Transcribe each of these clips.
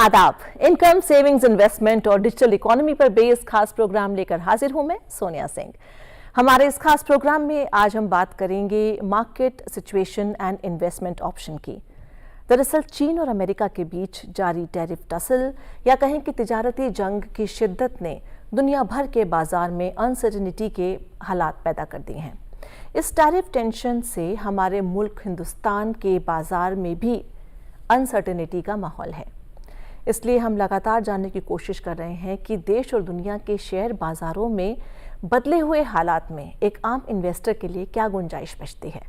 आदाब। Income, savings, investment और digital economy पर बेस्ड खास प्रोग्राम लेकर हाजिर हूं मैं सोनिया सिंह। हमारे इस खास प्रोग्राम में आज हम बात करेंगे market situation and investment option की। दरअसल चीन और अमेरिका के बीच जारी टैरिफ टसल या कहें कि तिजारती जंग की शिद्दत ने दुनिया भर के बाजार में अनसर्टेनिटी के हालात पैदा कर दिए हैं। इस टैरिफ टेंशन से हमारे मुल्क हिंदुस्तान के बाजार में भी अनसर्टेनिटी का माहौल है। इसलिए हम लगातार जानने की कोशिश कर रहे हैं कि देश और दुनिया के शेयर बाजारों में बदले हुए हालात में एक आम इन्वेस्टर के लिए क्या गुंजाइश बचती है।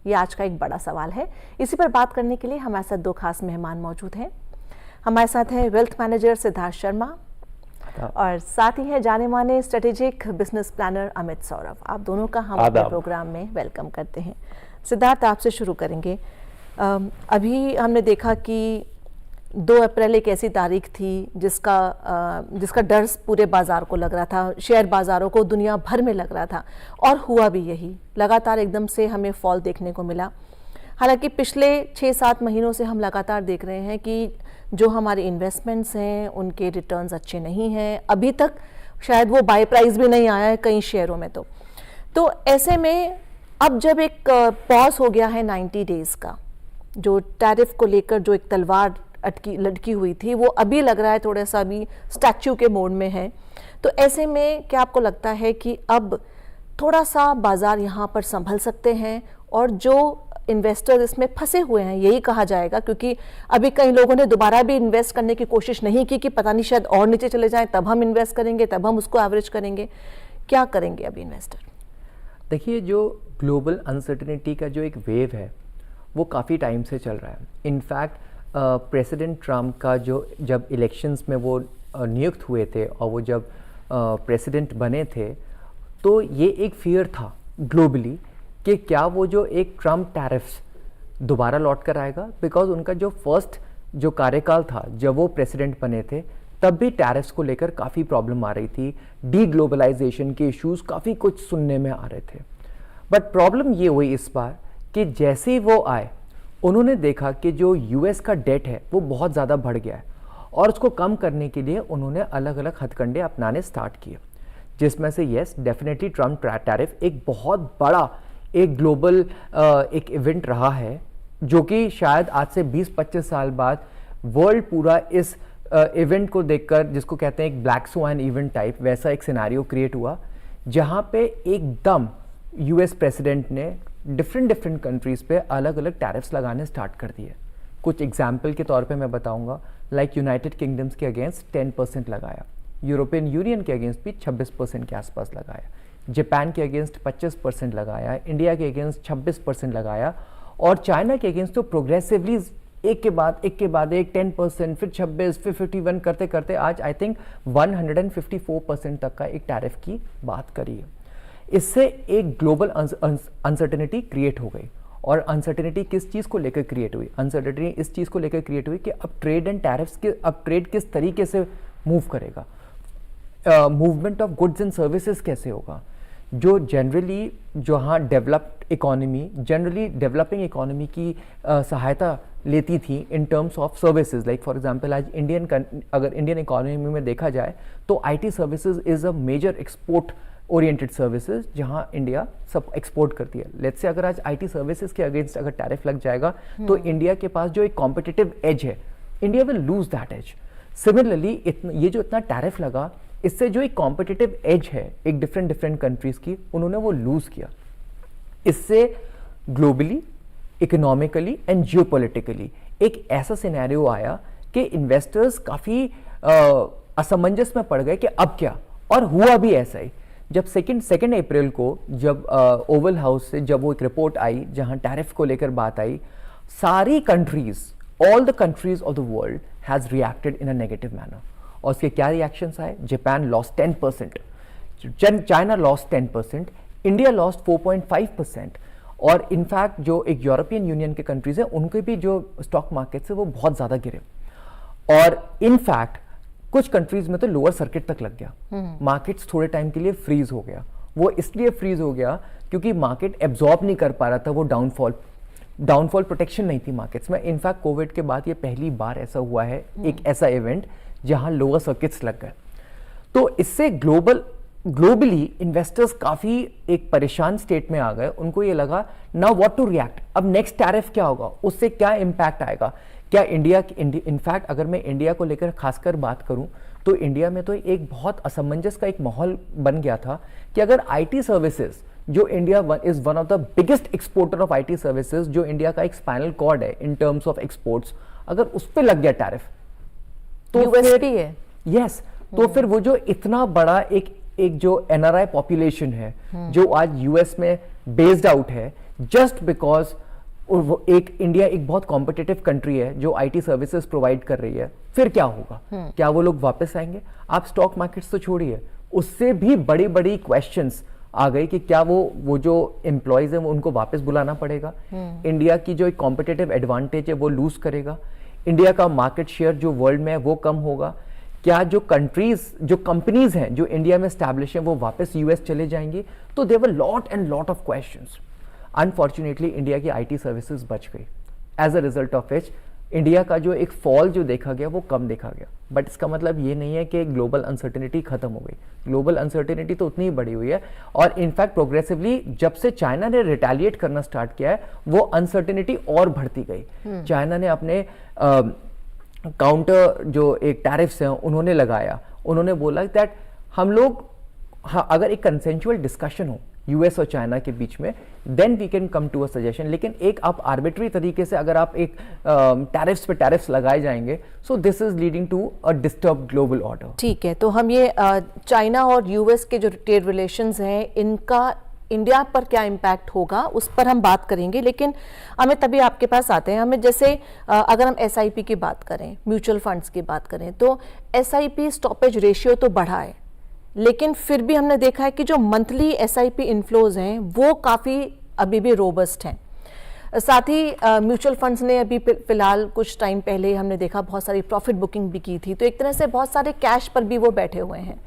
ये आज का एक बड़ा सवाल है। इसी पर बात करने के लिए हमारे साथ दो खास मेहमान मौजूद हैं। हमारे साथ हैं वेल्थ मैनेजर सिद्धार्थ शर्मा और साथ ही है जाने माने strategic business planner Amit Saurabh. आप दोनों का हम अपने प्रोग्राम में वेलकम करते हैं। सिद्धार्थ, आपसे शुरू करेंगे। अभी हमने देखा कि 2 अप्रैल एक ऐसी तारीख थी जिसका डर पूरे बाजार को लग रहा था, शेयर बाजारों को दुनिया भर में लग रहा था, और हुआ भी यही। लगातार एकदम से हमें फॉल देखने को मिला। हालांकि पिछले 6-7 महीनों से हम लगातार देख रहे हैं कि जो हमारे इन्वेस्टमेंट्स हैं उनके रिटर्न्स अच्छे नहीं हैं। अभी तक शायद वो बाय प्राइस भी नहीं आया है कई शेयरों में। तो ऐसे में अब जब एक पॉज हो गया है 90 डेज का, जो टैरिफ को लेकर जो एक तलवार लटकी हुई थी, वो अभी लग रहा है थोड़ा सा अभी स्टैच्यू के मोड में है। तो ऐसे में क्या आपको लगता है कि अब थोड़ा सा बाजार यहाँ पर संभल सकते हैं और जो इन्वेस्टर इसमें फंसे हुए हैं, यही कहा जाएगा, क्योंकि अभी कई लोगों ने दोबारा भी इन्वेस्ट करने की कोशिश नहीं की कि पता नहीं शायद और नीचे चले जाएं, तब हम इन्वेस्ट करेंगे, तब हम उसको एवरेज करेंगे। क्या करेंगे अभी इन्वेस्टर? देखिए, जो ग्लोबल अनसर्टेनिटी का जो एक वेव है वो काफ़ी टाइम से चल रहा है। इनफैक्ट प्रेसिडेंट ट्रम्प का जब इलेक्शंस में वो नियुक्त हुए थे और वो जब प्रेसिडेंट बने थे, तो ये एक फियर था ग्लोबली कि क्या वो जो एक ट्रम्प टैरिफ्स दोबारा लौट कर आएगा। बिकॉज उनका जो फर्स्ट जो कार्यकाल था जब वो प्रेसिडेंट बने थे, तब भी टैरिफ्स को लेकर काफ़ी प्रॉब्लम आ रही थी। डी ग्लोबलाइजेशन के इश्यूज काफ़ी कुछ सुनने में आ रहे थे। बट प्रॉब्लम ये हुई इस बार कि जैसे ही वो आए, उन्होंने देखा कि जो यूएस का डेट है वो बहुत ज़्यादा बढ़ गया है और उसको कम करने के लिए उन्होंने अलग अलग हथकंडे अपनाने स्टार्ट किए, जिसमें से येस डेफिनेटली ट्रम्प टैरिफ एक बहुत बड़ा एक ग्लोबल एक इवेंट रहा है, जो कि शायद आज से 20-25 साल बाद वर्ल्ड पूरा इस इवेंट को देखकर, जिसको कहते हैं एक ब्लैक स्वान इवेंट टाइप, वैसा एक सिनेरियो क्रिएट हुआ जहाँ पे एकदम यूएस प्रेसिडेंट ने डिफरेंट कंट्रीज पे अलग अलग टैरिफ्स लगाने स्टार्ट कर दिए। कुछ एग्जाम्पल के तौर पे मैं बताऊंगा, लाइक यूनाइटेड किंगडम्स के अगेंस्ट 10% लगाया, यूरोपियन यूनियन के अगेंस्ट भी 26% के आसपास लगाया, जापान के अगेंस्ट 25% लगाया, इंडिया के अगेंस्ट 26% लगाया, और चाइना के अगेंस्ट तो प्रोग्रेसिवली एक के बाद एक 10%, फिर 26, फिर 51 करते करते आज आई थिंक 154% तक का एक टैरिफ की बात करी है। इससे एक ग्लोबल अनसर्टेनिटी क्रिएट हो गई। और अनसर्टेनिटी किस चीज़ को लेकर क्रिएट हुई? अनसर्टेनिटी इस चीज़ को लेकर क्रिएट हुई कि अब ट्रेड एंड टैरिफ्स के अब ट्रेड किस तरीके से मूव करेगा, movement of goods and services कैसे होगा, जो जनरली जहाँ developed economy generally developing economy की सहायता लेती थी in terms of services. Like for example आज अगर इंडियन इकोनॉमी में देखा जाए तो IT services is a major export oriented services, जहां इंडिया सब एक्सपोर्ट करती है। लेट्स से अगर आज आईटी सर्विसेज के अगेंस्ट अगर टैरिफ लग जाएगा तो इंडिया के पास जो एक कॉम्पिटिटिव एज है, India will lose that edge. Similarly ये जो इतना टैरिफ लगा, इससे जो एक कॉम्पिटिटिव एज है एक डिफरेंट कंट्रीज की, उन्होंने वो लूज किया। इससे ग्लोबली, इकोनॉमिकली एंड जियोपॉलिटिकली एक ऐसा सिनेरियो आया कि इन्वेस्टर्स काफ़ी असमंजस में पड़ गए कि अब क्या, और हुआ भी ऐसा ही। जब सेकेंड अप्रैल को जब ओवल हाउस से जब वो एक रिपोर्ट आई जहां टैरिफ को लेकर बात आई, सारी countries, all the countries of the world has reacted in a negative manner. और उसके क्या रिएक्शंस आए? Japan lost 10%, China lost 10%, India lost 4.5%, और इनफैक्ट जो एक यूरोपियन यूनियन के कंट्रीज हैं उनके भी जो स्टॉक मार्केट है वो बहुत ज़्यादा गिरे। और इनफैक्ट कुछ कंट्रीज में तो लोअर सर्किट तक लग गया, मार्केट्स थोड़े टाइम के लिए फ्रीज हो गया। वो इसलिए फ्रीज हो गया क्योंकि मार्केट एब्जॉर्ब नहीं कर पा रहा था वो डाउनफॉल। डाउनफॉल प्रोटेक्शन नहीं थी मार्केट्स में। इनफैक्ट कोविड के बाद ये पहली बार ऐसा हुआ है, एक ऐसा इवेंट जहां लोअर सर्किट्स लग गए। तो इससे ग्लोबली इन्वेस्टर्स काफी एक परेशान स्टेट में आ गए। उनको ये लगा नाउ व्हाट टू रिएक्ट, अब नेक्स्ट टैरिफ क्या होगा, उससे क्या इंपैक्ट आएगा, क्या इनफैक्ट अगर मैं इंडिया को लेकर खासकर बात करूं तो इंडिया में तो एक बहुत असमंजस का एक माहौल बन गया था कि अगर आईटी सर्विसेज, जो India is one of the biggest exporter of IT services, जो इंडिया का एक स्पाइनल कॉर्ड है इन टर्म्स ऑफ एक्सपोर्ट्स, अगर उस पर लग गया टैरिफ तो यूएसपी है। यस, तो फिर वो जो इतना बड़ा एक जो एनआरआई पॉपुलेशन है जो आज यूएस में बेस्ड आउट है, जस्ट बिकॉज इंडिया एक बहुत कॉम्पिटिटिव कंट्री है जो आईटी सर्विसेज प्रोवाइड कर रही है, फिर क्या होगा? क्या वो लोग वापस आएंगे? आप स्टॉक मार्केट्स तो छोड़िए, उससे भी बड़ी बड़ी क्वेश्चंस आ गई कि क्या वो जो एम्प्लॉयज है वो उनको वापस बुलाना पड़ेगा, इंडिया की जो एक कॉम्पिटिटिव एडवांटेज है वो लूज करेगा, इंडिया का मार्केट शेयर जो वर्ल्ड में है वो कम होगा, क्या जो कंपनीज हैं जो इंडिया में एस्टैब्लिश हैं वो वापस यूएस चले जाएंगी? तो there were lot and lot of questions. Unfortunately India की आईटी सर्विसेज बच गई, as a result of which India का जो एक फॉल जो देखा गया वो कम देखा गया। बट इसका मतलब ये नहीं है कि ग्लोबल अनसर्टेनिटी खत्म हो गई, ग्लोबल अनसर्टेनिटी तो उतनी ही बढ़ी हुई है। और इनफैक्ट प्रोग्रेसिवली जब से चाइना ने रिटेलिएट करना स्टार्ट किया है वो अनसर्टेनिटी और बढ़ती गई। चाइना ने अपने काउंटर जो एक टैरिफ्स हैं उन्होंने लगाया, उन्होंने बोला दैट हम लोग अगर एक कंसेंचुअल डिस्कशन हो यूएस और चाइना के बीच में, then we can come to a suggestion. लेकिन एक आप आर्बिट्री तरीके से अगर आप एक टैरिफ्स पे टैरिफ्स लगाए जाएंगे, so this is leading to a disturb global order. ठीक है, तो हम ये चाइना और यूएस के जो ट्रेड रिलेशंस हैं इनका इंडिया पर क्या इम्पैक्ट होगा उस पर हम बात करेंगे। लेकिन हमें तभी आपके पास आते हैं, हमें जैसे अगर हम एसआईपी की बात करें, म्यूचुअल फंड्स की बात करें, तो एसआईपी स्टॉपेज रेशियो तो बढ़ा है, लेकिन फिर भी हमने देखा है कि जो मंथली एसआईपी इनफ्लोज हैं वो काफ़ी अभी भी रोबस्ट हैं। साथ ही म्यूचुअल फंड्स ने अभी फिलहाल कुछ टाइम पहले हमने देखा बहुत सारी प्रॉफिट बुकिंग भी की थी, तो एक तरह से बहुत सारे कैश पर भी वो बैठे हुए हैं।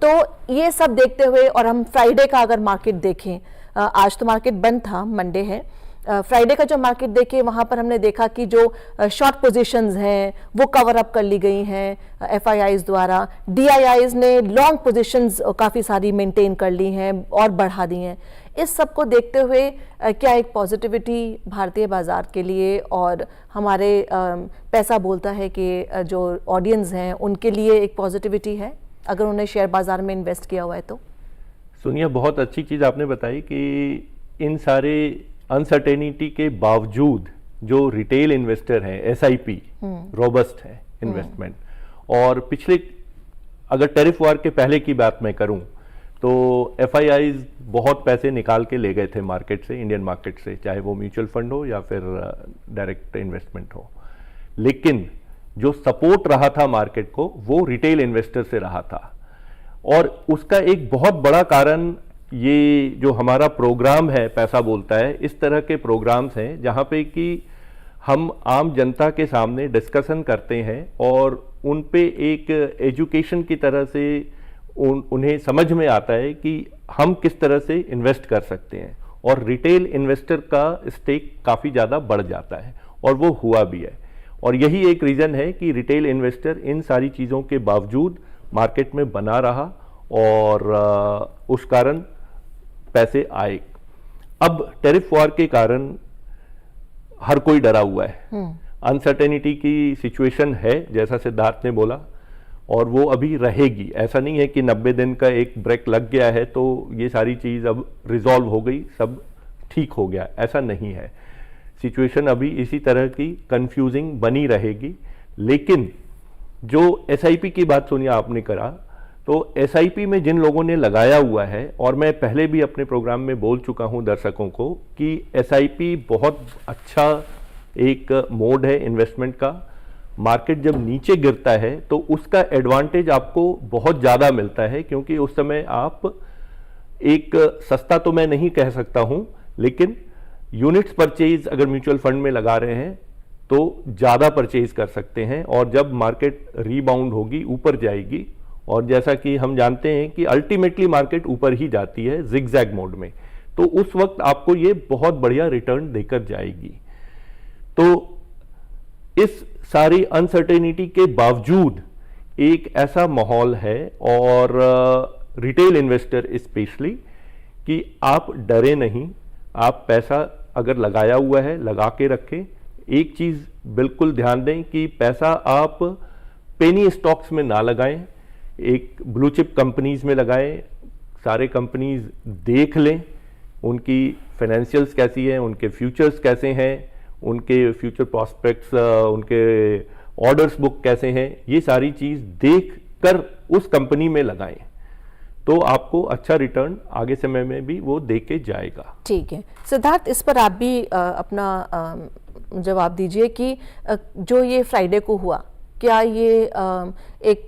तो ये सब देखते हुए, और हम फ्राइडे का अगर मार्केट देखें, आज तो मार्केट बंद था, मंडे है, फ्राइडे का जो मार्केट देखे वहाँ पर हमने देखा कि जो शॉर्ट पोजीशंस हैं वो कवर अप कर ली गई हैं एफआईआईज द्वारा, डीआईआईज ने लॉन्ग पोजीशंस काफ़ी सारी मेंटेन कर ली हैं और बढ़ा दी हैं। इस सब को देखते हुए क्या एक पॉजिटिविटी भारतीय बाजार के लिए और हमारे पैसा बोलता है कि जो ऑडियंस हैं उनके लिए एक पॉजिटिविटी है अगर उन्हें शेयर बाजार में इन्वेस्ट किया हुआ है? तो सोनिया, बहुत अच्छी चीज़ आपने बताई कि इन सारे अनसर्टेनिटी के बावजूद जो रिटेल इन्वेस्टर हैं, एसआईपी रोबस्ट है इन्वेस्टमेंट। और पिछले अगर टैरिफ वार के पहले की बात मैं करूं तो एफआईआईज बहुत पैसे निकाल के ले गए थे मार्केट से, इंडियन मार्केट से, चाहे वो म्यूचुअल फंड हो या फिर डायरेक्ट इन्वेस्टमेंट हो। लेकिन जो सपोर्ट रहा था मार्केट को वो रिटेल इन्वेस्टर से रहा था। और उसका एक बहुत बड़ा कारण ये जो हमारा प्रोग्राम है पैसा बोलता है, इस तरह के प्रोग्राम्स हैं जहाँ पे कि हम आम जनता के सामने डिस्कशन करते हैं और उन पे एक एजुकेशन की तरह से उन्हें समझ में आता है कि हम किस तरह से इन्वेस्ट कर सकते हैं, और रिटेल इन्वेस्टर का स्टेक काफ़ी ज़्यादा बढ़ जाता है और वो हुआ भी है। और यही एक रीज़न है कि रिटेल इन्वेस्टर इन सारी चीज़ों के बावजूद मार्केट में बना रहा और उस कारण पैसे आए। अब टैरिफ वॉर के कारण हर कोई डरा हुआ है, अनसर्टेनिटी की सिचुएशन है जैसा सिद्धार्थ ने बोला, और वो अभी रहेगी। ऐसा नहीं है कि 90 दिन का एक ब्रेक लग गया है तो ये सारी चीज़ अब रिजॉल्व हो गई, सब ठीक हो गया, ऐसा नहीं है। सिचुएशन अभी इसी तरह की कंफ्यूजिंग बनी रहेगी। लेकिन जो एसआईपी की बात सोनिया आपने करा, तो एसआईपी में जिन लोगों ने लगाया हुआ है, और मैं पहले भी अपने प्रोग्राम में बोल चुका हूं दर्शकों को कि एसआईपी बहुत अच्छा एक मोड है इन्वेस्टमेंट का। मार्केट जब नीचे गिरता है तो उसका एडवांटेज आपको बहुत ज़्यादा मिलता है, क्योंकि उस समय आप एक सस्ता तो मैं नहीं कह सकता हूं, लेकिन यूनिट्स परचेज अगर म्यूचुअल फंड में लगा रहे हैं तो ज़्यादा परचेज कर सकते हैं। और जब मार्केट रीबाउंड होगी, ऊपर जाएगी, और जैसा कि हम जानते हैं कि अल्टीमेटली मार्केट ऊपर ही जाती है जिगजैग मोड में, तो उस वक्त आपको ये बहुत बढ़िया रिटर्न देकर जाएगी। तो इस सारी अनसर्टेनिटी के बावजूद एक ऐसा माहौल है, और रिटेल इन्वेस्टर स्पेशली, कि आप डरे नहीं, आप पैसा अगर लगाया हुआ है लगा के रखें। एक चीज बिल्कुल ध्यान दें कि पैसा आप पेनी स्टॉक्स में ना लगाएं, एक ब्लू चिप कंपनीज में लगाएं। सारे कंपनीज देख लें, उनकी फाइनेंशियल्स कैसी है, उनके फ्यूचर्स कैसे हैं, उनके फ्यूचर प्रॉस्पेक्ट्स, उनके ऑर्डर्स बुक कैसे हैं, ये सारी चीज देख कर उस कंपनी में लगाएं, तो आपको अच्छा रिटर्न आगे समय में भी वो दे के जाएगा। ठीक है सिद्धार्थ, इस पर आप भी अपना जवाब दीजिए कि जो ये फ्राइडे को हुआ, क्या ये एक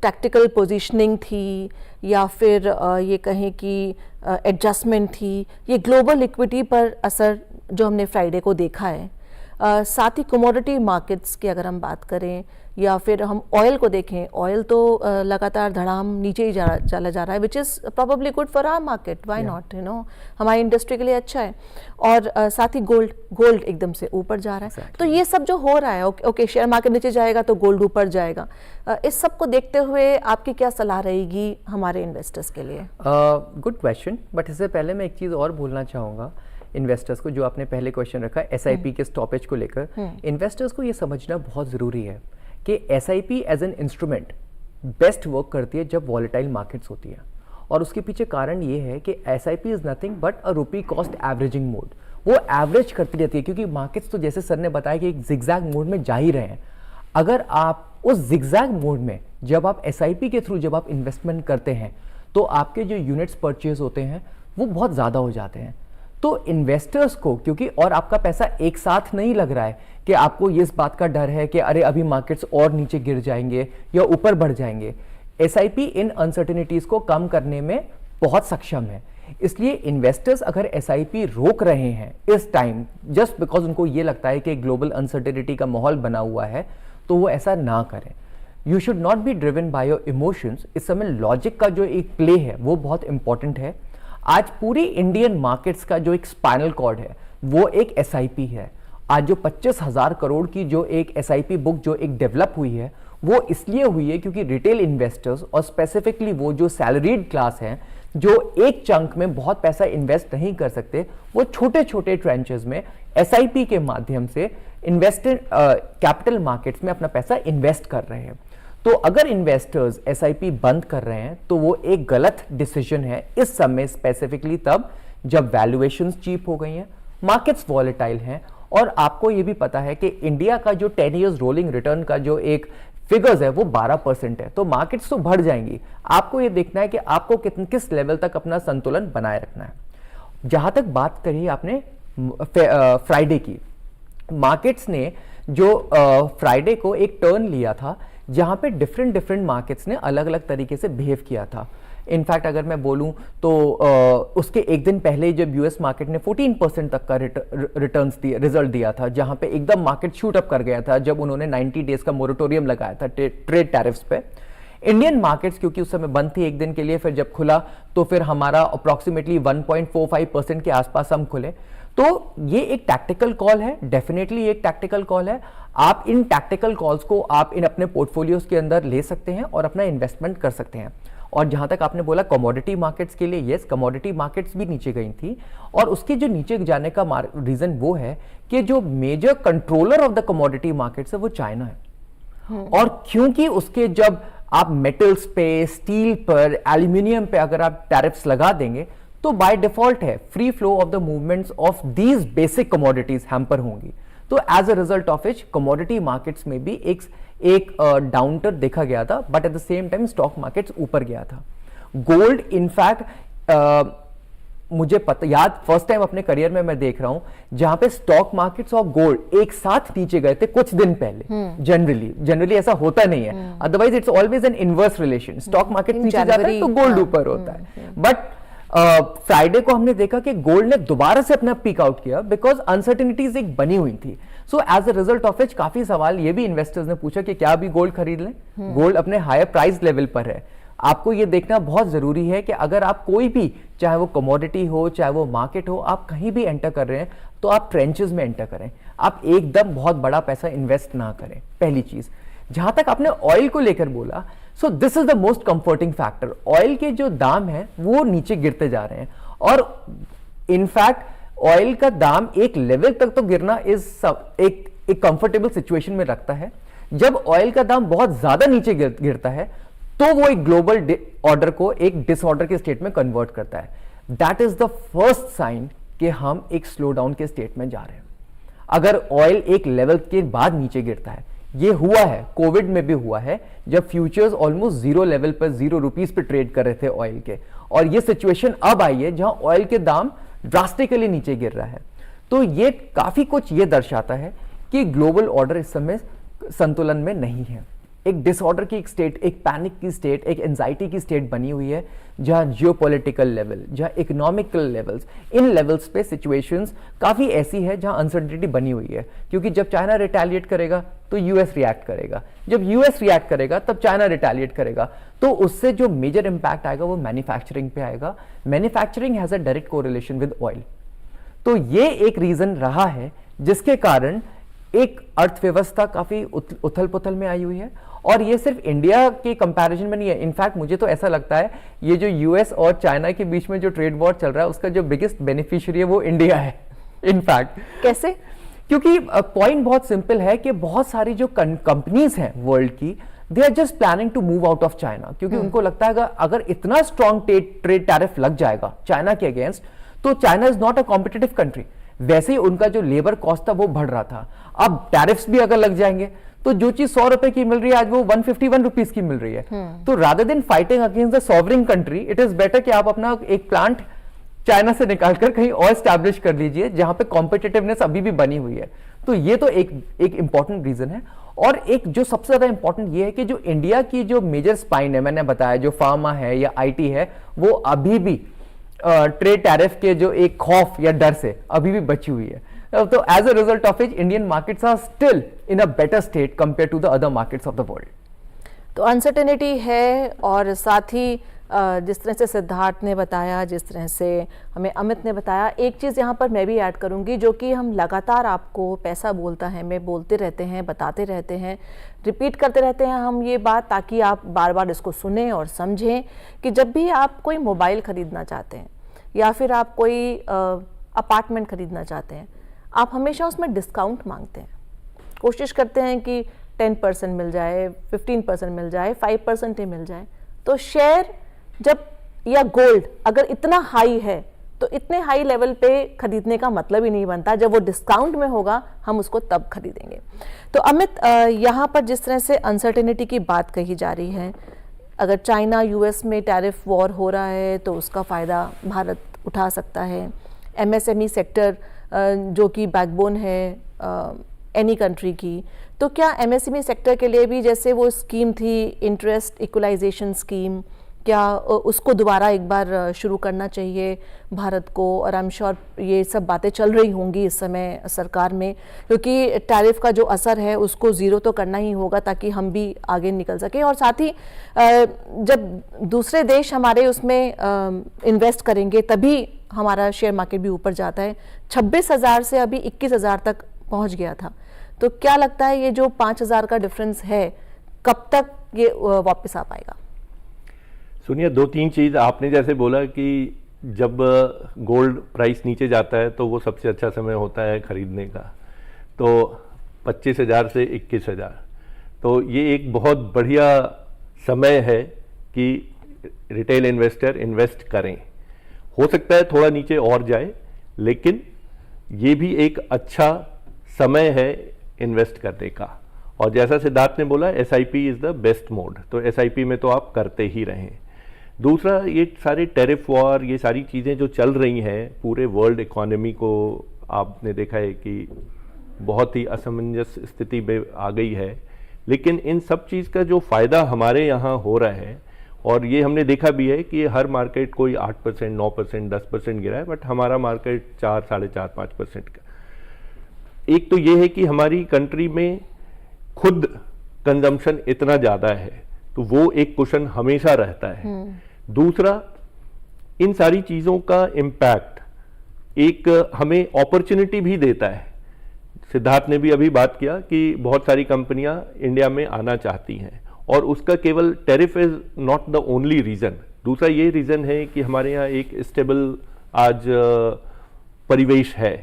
टैक्टिकल पोजीशनिंग थी या फिर ये कहें कि एडजस्टमेंट थी? ये ग्लोबल इक्विटी पर असर जो हमने फ्राइडे को देखा है, साथ ही कमोडिटी मार्केट्स की अगर हम बात करें या फिर हम ऑयल को देखें, ऑयल तो लगातार धड़ाम नीचे ही चला जा रहा है, which is probably good for our market, why not, you know, हमारी इंडस्ट्री के लिए अच्छा है। और साथ ही गोल्ड एकदम से ऊपर जा रहा है। तो ये सब जो हो रहा है, ओके शेयर मार्केट नीचे जाएगा तो गोल्ड ऊपर जाएगा, इस सब को देखते हुए आपकी क्या सलाह रहेगी हमारे इन्वेस्टर्स के लिए? गुड क्वेश्चन, बट इससे पहले मैं एक चीज़ और बोलना चाहूँगा इन्वेस्टर्स को, जो आपने पहले क्वेश्चन रखा SIP के स्टॉपेज को लेकर। इन्वेस्टर्स को ये समझना बहुत ज़रूरी है कि SIP as an instrument best work करती है जब वॉलेटाइल मार्केट्स होती है, और उसके पीछे कारण ये है कि SIP is nothing but a rupee cost averaging mode. वो एवरेज करती रहती है, क्योंकि मार्केट्स तो जैसे सर ने बताया कि एक जिगजैग मोड में जा ही रहे हैं। अगर आप उस जिगजैग मोड में जब आप SIP के थ्रू जब आप इन्वेस्टमेंट करते हैं, तो आपके जो यूनिट्स परचेज होते हैं वो बहुत ज़्यादा हो जाते हैं। तो इन्वेस्टर्स को, क्योंकि और आपका पैसा एक साथ नहीं लग रहा है कि आपको इस बात का डर है कि अरे अभी मार्केट्स और नीचे गिर जाएंगे या ऊपर बढ़ जाएंगे, SIP इन अनसर्टेनिटीज को कम करने में बहुत सक्षम है। इसलिए इन्वेस्टर्स अगर SIP रोक रहे हैं इस टाइम जस्ट बिकॉज उनको ये लगता है कि ग्लोबल अनसर्टेनिटी का माहौल बना हुआ है, तो वो ऐसा ना करें। You should not be driven by your emotions. इस समय लॉजिक का जो एक प्ले है वो बहुत इंपॉर्टेंट है। आज पूरी इंडियन मार्केट्स का जो एक स्पाइनल कॉर्ड है वो एक SIP है। आज जो 25,000 करोड़ की जो एक SIP बुक जो एक डेवलप हुई है, वो इसलिए हुई है क्योंकि रिटेल इन्वेस्टर्स और स्पेसिफिकली वो जो सैलरीड क्लास हैं, जो एक चंक में बहुत पैसा इन्वेस्ट नहीं कर सकते, वो छोटे छोटे ट्रेंचेस में SIP के माध्यम से इन्वेस्टेड कैपिटल मार्केट्स में अपना पैसा इन्वेस्ट कर रहे हैं। तो अगर इन्वेस्टर्स SIP बंद कर रहे हैं तो वो एक गलत डिसीजन है इस समय, स्पेसिफिकली तब जब वैल्यूएशंस चीप हो गई हैं, मार्केट्स वॉलेटाइल हैं, और आपको ये भी पता है कि इंडिया का जो 10 इयर्स रोलिंग रिटर्न का जो एक फिगर्स है वो 12% है। तो मार्केट्स तो बढ़ जाएंगी, आपको ये देखना है कि आपको किस लेवल तक अपना संतुलन बनाए रखना है। जहां तक बात करी आपने फ्राइडे की, मार्केट्स ने जो फ्राइडे को एक टर्न लिया था जहां पे डिफरेंट मार्केट्स ने अलग अलग तरीके से बिहेव किया था। इनफैक्ट अगर मैं बोलूं तो उसके एक दिन पहले जब US मार्केट ने 14% तक का रिजल्ट दिया था, जहां पे एकदम मार्केट शूट अप कर गया था जब उन्होंने 90 डेज का मोरेटोरियम लगाया था ट्रेड टैरिफ्स पे। इंडियन मार्केट्स क्योंकि उस समय बंद थी एक दिन के लिए, फिर जब खुला तो फिर हमारा अप्रॉक्सीमेटली 1.45% के आसपास हम खुले। तो ये एक टैक्टिकल कॉल है, डेफिनेटली एक टैक्टिकल कॉल है। आप इन टैक्टिकल कॉल्स को आप इन अपने पोर्टफोलियोज के अंदर ले सकते हैं और अपना इन्वेस्टमेंट कर सकते हैं। और जहां तक आपने बोला कमोडिटी मार्केट्स के लिए, यस, कमोडिटी मार्केट्स भी नीचे गई थी, और उसके जो नीचे जाने का रीजन वो है कि जो major controller of the commodity markets है वो चाइना है। और क्योंकि उसके जब आप मेटल्स पे, स्टील पर, एल्यूमिनियम पे अगर आप टैरिफ्स लगा देंगे तो बाय डिफॉल्ट है free flow of the movements of these basic commodities hamper होंगी। तो as a result of which commodity markets में भी एक डाउनटर्न देखा गया था, but at the same time stock markets ऊपर गया था। गोल्ड इनफैक्ट मुझे पता याद फर्स्ट टाइम अपने करियर में मैं देख रहा हूं जहां पे स्टॉक मार्केट्स और गोल्ड एक साथ नीचे गए थे कुछ दिन पहले। जनरली ऐसा होता नहीं है, otherwise it's always an inverse relation, stock market नीचे जाता है तो गोल्ड ऊपर होता है। बट फ्राइडे को हमने देखा कि गोल्ड ने दोबारा से अपना पीक आउट किया बिकॉज अनसर्टेनिटीज एक बनी हुई थी। So as a result of which काफी सवाल ये भी इन्वेस्टर्स ने पूछा कि क्या अभी गोल्ड खरीद लें, गोल्ड अपने हायर प्राइस लेवल पर है। आपको ये देखना बहुत ज़रूरी है कि अगर आप कोई भी, चाहे वो कमोडिटी हो, चाहे वो मार्केट हो, आप कहीं भी एंटर कर रहे हैं तो आप ट्रेंचेस में एंटर करें। आप एकदम बहुत बड़ा पैसा इन्वेस्ट ना करें, पहली चीज़। जहाँ तक आपने ऑयल को लेकर बोला, सो this is the most comforting factor. Oil के जो दाम है वो नीचे गिरते जा रहे हैं, और इनफैक्ट ऑयल का दाम एक लेवल तक तो गिरना एक कंफर्टेबल सिचुएशन में रखता है। जब ऑयल का दाम बहुत ज्यादा नीचे गिरता है तो वो एक ग्लोबल ऑर्डर को एक डिसऑर्डर के स्टेट में कन्वर्ट करता है। That is the first sign कि हम एक स्लो डाउन के स्टेट में जा रहे हैं। अगर ऑयल एक लेवल के बाद नीचे गिरता है, ये हुआ है, कोविड में भी हुआ है, जब फ्यूचर्स ऑलमोस्ट जीरो लेवल पर, ₹0 पे ट्रेड कर रहे थे ऑयल के, और ये सिचुएशन अब आई है जहां ऑयल के दाम ड्रास्टिकली नीचे गिर रहा है। तो ये काफी कुछ ये दर्शाता है कि ग्लोबल ऑर्डर इस समय संतुलन में नहीं है। एक डिसऑर्डर की एक स्टेट, एक पैनिक की स्टेट, एक एंजाइटी की स्टेट बनी हुई है, जहां जियोपॉलिटिकल लेवल, जहां इकोनॉमिकल लेवल्स, इन लेवल्स पे सिचुएशंस काफी ऐसी है जहां अनसर्टेनिटी बनी हुई है। क्योंकि जब चाइना रिटेलिएट करेगा तो यूएस रिएक्ट करेगा, जब यूएस रिएक्ट करेगा तब चाइना रिटेलिएट करेगा, तो उससे जो मेजर इंपैक्ट आएगा वो मैन्युफैक्चरिंग पे आएगा। Manufacturing has a direct correlation with oil. तो ये एक रीजन रहा है जिसके कारण एक अर्थव्यवस्था काफी उथल पुथल में आई हुई है। और ये सिर्फ इंडिया के कंपैरिजन में नहीं है, इनफैक्ट मुझे तो ऐसा लगता है ये जो यूएस और चाइना के बीच में जो ट्रेड वॉर चल रहा है उसका जो बिगेस्ट बेनिफिशियरी है वो इंडिया है। इनफैक्ट कैसे? क्योंकि पॉइंट बहुत सिंपल है कि बहुत सारी जो कंपनीज हैं वर्ल्ड की, they are just planning to move out of China, क्योंकि उनको लगता है अगर इतना स्ट्रॉन्ग ट्रेड टैरिफ लग जाएगा चाइना के अगेंस्ट तो China is not a competitive country. वैसे ही उनका जो लेबर कॉस्ट था वो बढ़ रहा था, अब टैरिफ्स भी अगर लग जाएंगे तो जो चीज ₹100 की मिल रही है आज वो ₹151 की मिल रही है। तो rather than fighting against the sovereign country, it is better कि आप अपना एक प्लांट चाइना से निकालकर कहीं और स्टैब्लिश कर लीजिए जहां पे कॉम्पिटिटिवनेस अभी भी बनी हुई है। तो ये तो एक इंपॉर्टेंट रीजन है। और एक जो सबसे ज्यादा इंपॉर्टेंट ये है कि जो इंडिया की जो मेजर स्पाइन है, मैंने बताया जो फार्मा है या आईटी है, वो अभी भी ट्रेड टैरिफ के जो एक खौफ या डर से अभी भी बची हुई है। तो as a result of it Indian markets are still in a better state compare to the other markets of the world. तो अनसर्टेनिटी है, और साथ ही जिस तरह से सिद्धार्थ ने बताया, जिस तरह से हमें अमित ने बताया, एक चीज़ यहाँ पर मैं भी ऐड करूँगी जो कि हम लगातार आपको पैसा बोलता है मैं बोलते रहते हैं, बताते रहते हैं, रिपीट करते रहते हैं हम ये बात, ताकि आप बार बार इसको सुने और समझें कि जब भी आप कोई मोबाइल ख़रीदना चाहते हैं या फिर आप कोई अपार्टमेंट ख़रीदना चाहते हैं, आप हमेशा उसमें डिस्काउंट मांगते हैं, कोशिश करते हैं कि 10% मिल जाए, 15% मिल जाए, 5% ही मिल जाए। तो शेयर जब या गोल्ड अगर इतना हाई है तो इतने हाई लेवल पे खरीदने का मतलब ही नहीं बनता। जब वो डिस्काउंट में होगा हम उसको तब खरीदेंगे। तो अमित, यहाँ पर जिस तरह से अनसर्टेनिटी की बात कही जा रही है, अगर चाइना यूएस में टैरिफ वॉर हो रहा है तो उसका फ़ायदा भारत उठा सकता है। एमएसएमई सेक्टर जो कि बैकबोन है एनी कंट्री की, तो क्या एमएसएमई सेक्टर के लिए भी जैसे वो स्कीम थी इंटरेस्ट इक्वलाइजेशन स्कीम, क्या उसको दोबारा एक बार शुरू करना चाहिए भारत को? और आई एम श्योर ये सब बातें चल रही होंगी इस समय सरकार में, क्योंकि टैरिफ का जो असर है उसको ज़ीरो तो करना ही होगा ताकि हम भी आगे निकल सकें। और साथ ही जब दूसरे देश हमारे उसमें इन्वेस्ट करेंगे तभी हमारा शेयर मार्केट भी ऊपर जाता है। 26,000 से अभी 21,000 तक पहुंच गया था। तो क्या लगता है ये जो 5,000 का डिफरेंस है कब तक ये वापस आ पाएगा? सुनिए, 2-3 चीज़ आपने जैसे बोला कि जब गोल्ड प्राइस नीचे जाता है तो वो सबसे अच्छा समय होता है खरीदने का, तो 25,000 से 21,000, तो ये एक बहुत बढ़िया समय है कि रिटेल इन्वेस्टर इन्वेस्ट करें। हो सकता है थोड़ा नीचे और जाए, लेकिन ये भी एक अच्छा समय है इन्वेस्ट करने का। और जैसा सिद्धार्थ ने बोला, SIP is the best mode, तो SIP में तो आप करते ही रहें। दूसरा, ये सारे टैरिफ वॉर, ये सारी चीज़ें जो चल रही हैं, पूरे वर्ल्ड इकोनॉमी को आपने देखा है कि बहुत ही असमंजस स्थिति में आ गई है। लेकिन इन सब चीज़ का जो फ़ायदा हमारे यहाँ हो रहा है, और ये हमने देखा भी है कि हर मार्केट कोई 8%, 9%, 10% गिरा है, बट हमारा मार्केट 4, 4.5, 5% का। एक तो ये है कि हमारी कंट्री में खुद कंजम्पशन इतना ज़्यादा है तो वो एक कुशन हमेशा रहता है। दूसरा, इन सारी चीज़ों का इम्पैक्ट एक हमें अपॉर्चुनिटी भी देता है। सिद्धार्थ ने भी अभी बात किया कि बहुत सारी कंपनियां इंडिया में आना चाहती हैं, और उसका केवल tariff is not the only reason. दूसरा ये रीज़न है कि हमारे यहाँ एक स्टेबल आज परिवेश है,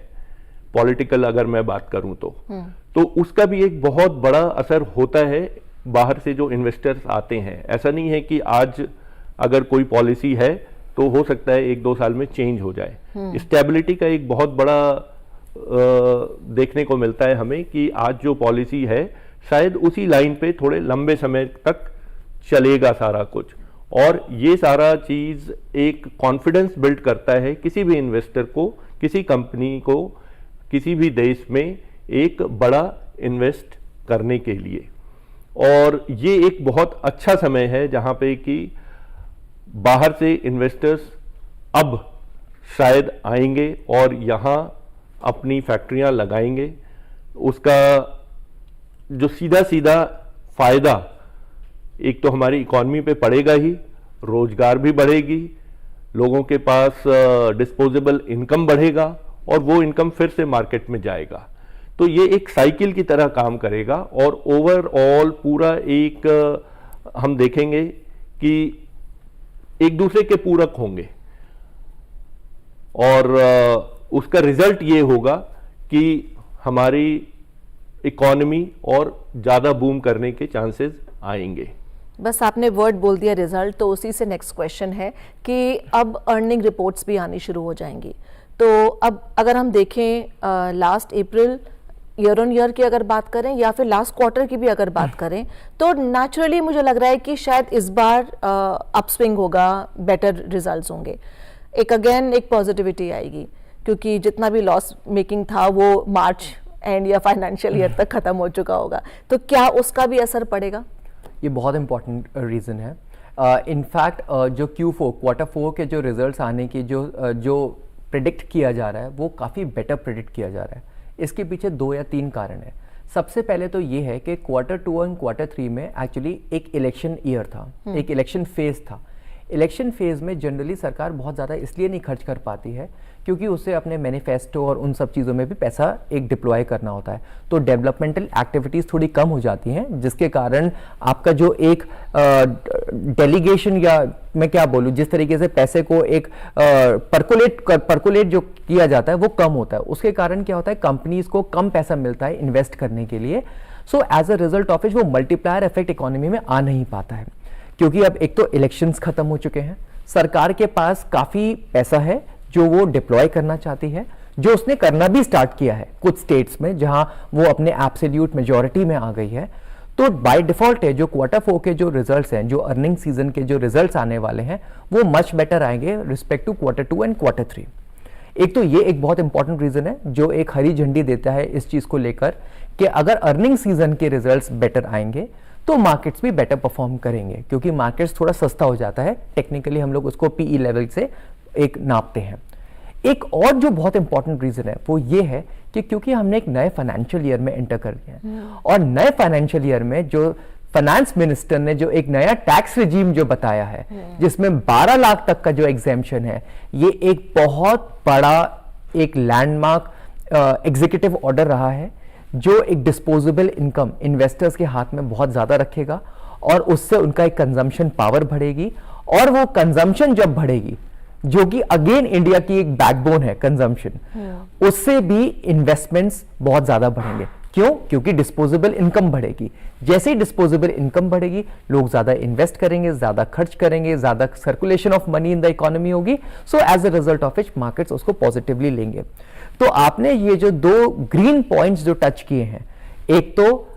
पॉलिटिकल अगर मैं बात करूं तो उसका भी एक बहुत बड़ा असर होता है बाहर से जो इन्वेस्टर्स आते हैं। ऐसा नहीं है कि आज अगर कोई पॉलिसी है तो हो सकता है 1-2 साल में चेंज हो जाए। स्टेबिलिटी का एक बहुत बड़ा देखने को मिलता है हमें कि आज जो पॉलिसी है शायद उसी लाइन पे थोड़े लंबे समय तक चलेगा सारा कुछ, और ये सारा चीज एक कॉन्फिडेंस बिल्ड करता है किसी भी इन्वेस्टर को, किसी कंपनी को, किसी भी देश में एक बड़ा इन्वेस्ट करने के लिए। और ये एक बहुत अच्छा समय है जहां पे कि बाहर से इन्वेस्टर्स अब शायद आएंगे और यहाँ अपनी फैक्ट्रियां लगाएंगे। उसका जो सीधा सीधा फायदा एक तो हमारी इकॉनमी पे पड़ेगा ही, रोजगार भी बढ़ेगी, लोगों के पास डिस्पोजेबल इनकम बढ़ेगा, और वो इनकम फिर से मार्केट में जाएगा। तो ये एक साइकिल की तरह काम करेगा, और ओवरऑल पूरा एक हम देखेंगे कि एक दूसरे के पूरक होंगे, और उसका रिजल्ट ये होगा कि हमारी इकॉनमी और ज़्यादा बूम करने के चांसेस आएंगे। बस आपने वर्ड बोल दिया रिजल्ट, तो उसी से नेक्स्ट क्वेश्चन है कि अब अर्निंग रिपोर्ट्स भी आनी शुरू हो जाएंगी। तो अब अगर हम देखें last April year on year की अगर बात करें या फिर लास्ट क्वार्टर की भी अगर बात करें, तो नेचुरली मुझे लग रहा है कि शायद इस बार अपस्विंग होगा, बेटर रिजल्ट्स होंगे, एक पॉजिटिविटी आएगी, क्योंकि जितना भी लॉस मेकिंग था वो मार्च एंड या फाइनेंशियल ईयर तक खत्म हो चुका होगा। तो क्या उसका भी असर पड़ेगा? ये बहुत इंपॉर्टेंट रीज़न है। इनफैक्ट जो Q4 क्वार्टर 4 के जो रिजल्ट्स आने की जो प्रिडिक्ट किया जा रहा है वो काफ़ी बेटर प्रिडिक्ट किया जा रहा है। इसके पीछे 2 या 3 कारण है। सबसे पहले तो ये है कि क्वार्टर 2 और क्वार्टर 3 में एक्चुअली एक इलेक्शन ईयर था, एक इलेक्शन फेज था। इलेक्शन फेज में जनरली सरकार बहुत ज़्यादा इसलिए नहीं खर्च कर पाती है क्योंकि उसे अपने मैनिफेस्टो और उन सब चीज़ों में भी पैसा एक डिप्लॉय करना होता है, तो डेवलपमेंटल एक्टिविटीज़ थोड़ी कम हो जाती हैं, जिसके कारण आपका जो एक डेलीगेशन या मैं क्या बोलूँ, जिस तरीके से पैसे को एक परकुलेट जो किया जाता है वो कम होता है। उसके कारण क्या होता है, कंपनीज को कम पैसा मिलता है इन्वेस्ट करने के लिए। So as a result of it वो मल्टीप्लायर इफेक्ट इकोनॉमी में आ नहीं पाता है, क्योंकि अब एक तो इलेक्शंस खत्म हो चुके हैं, सरकार के पास काफ़ी पैसा है जो वो डिप्लॉय करना चाहती है, जो उसने करना भी स्टार्ट किया है कुछ स्टेट्स में जहां वो अपने एब्सोल्यूट मेजॉरिटी में आ गई है। तो बाय डिफॉल्ट है जो क्वार्टर 4 के जो रिजल्ट्स हैं, जो अर्निंग सीजन के जो रिजल्ट्स आने वाले हैं वो मच बेटर आएंगे respect to quarter 2 and quarter 3। एक तो ये एक बहुत इंपॉर्टेंट रीजन है जो एक हरी झंडी देता है इस चीज को लेकर कि अगर अर्निंग सीजन के रिजल्ट्स बेटर आएंगे तो मार्केट्स भी बेटर परफॉर्म करेंगे, क्योंकि मार्केट्स थोड़ा सस्ता हो जाता है, टेक्निकली हम लोग उसको पीई लेवल से एक नापते हैं। एक और जो बहुत इंपॉर्टेंट रीजन है वो ये है कि क्योंकि हमने एक नए फाइनेंशियल ईयर में एंटर कर दिया है, और नए फाइनेंशियल ईयर में जो फाइनेंस मिनिस्टर ने जो एक नया टैक्स रिजीम जो बताया है जिसमें 12 लाख तक का जो एग्जेम्पशन है, ये एक बहुत बड़ा एक लैंडमार्क एग्जीक्यूटिव ऑर्डर रहा है जो एक डिस्पोजेबल इनकम इन्वेस्टर्स के हाथ में बहुत ज्यादा रखेगा, और उससे उनका एक कंजम्पशन पावर बढ़ेगी, और वो कंजम्पशन जब बढ़ेगी जो कि अगेन इंडिया की एक बैकबोन है कंजम्पशन, उससे भी इन्वेस्टमेंट्स बहुत ज्यादा बढ़ेंगे। क्यों? क्योंकि डिस्पोजेबल इनकम बढ़ेगी। जैसे ही डिस्पोजेबल इनकम बढ़ेगी, लोग ज्यादा इन्वेस्ट करेंगे, ज्यादा खर्च करेंगे, ज्यादा circulation of money in the economy होगी। So as a result of it markets उसको पॉजिटिवली लेंगे। तो आपने ये जो 2 ग्रीन पॉइंट्स जो टच किए हैं, एक तो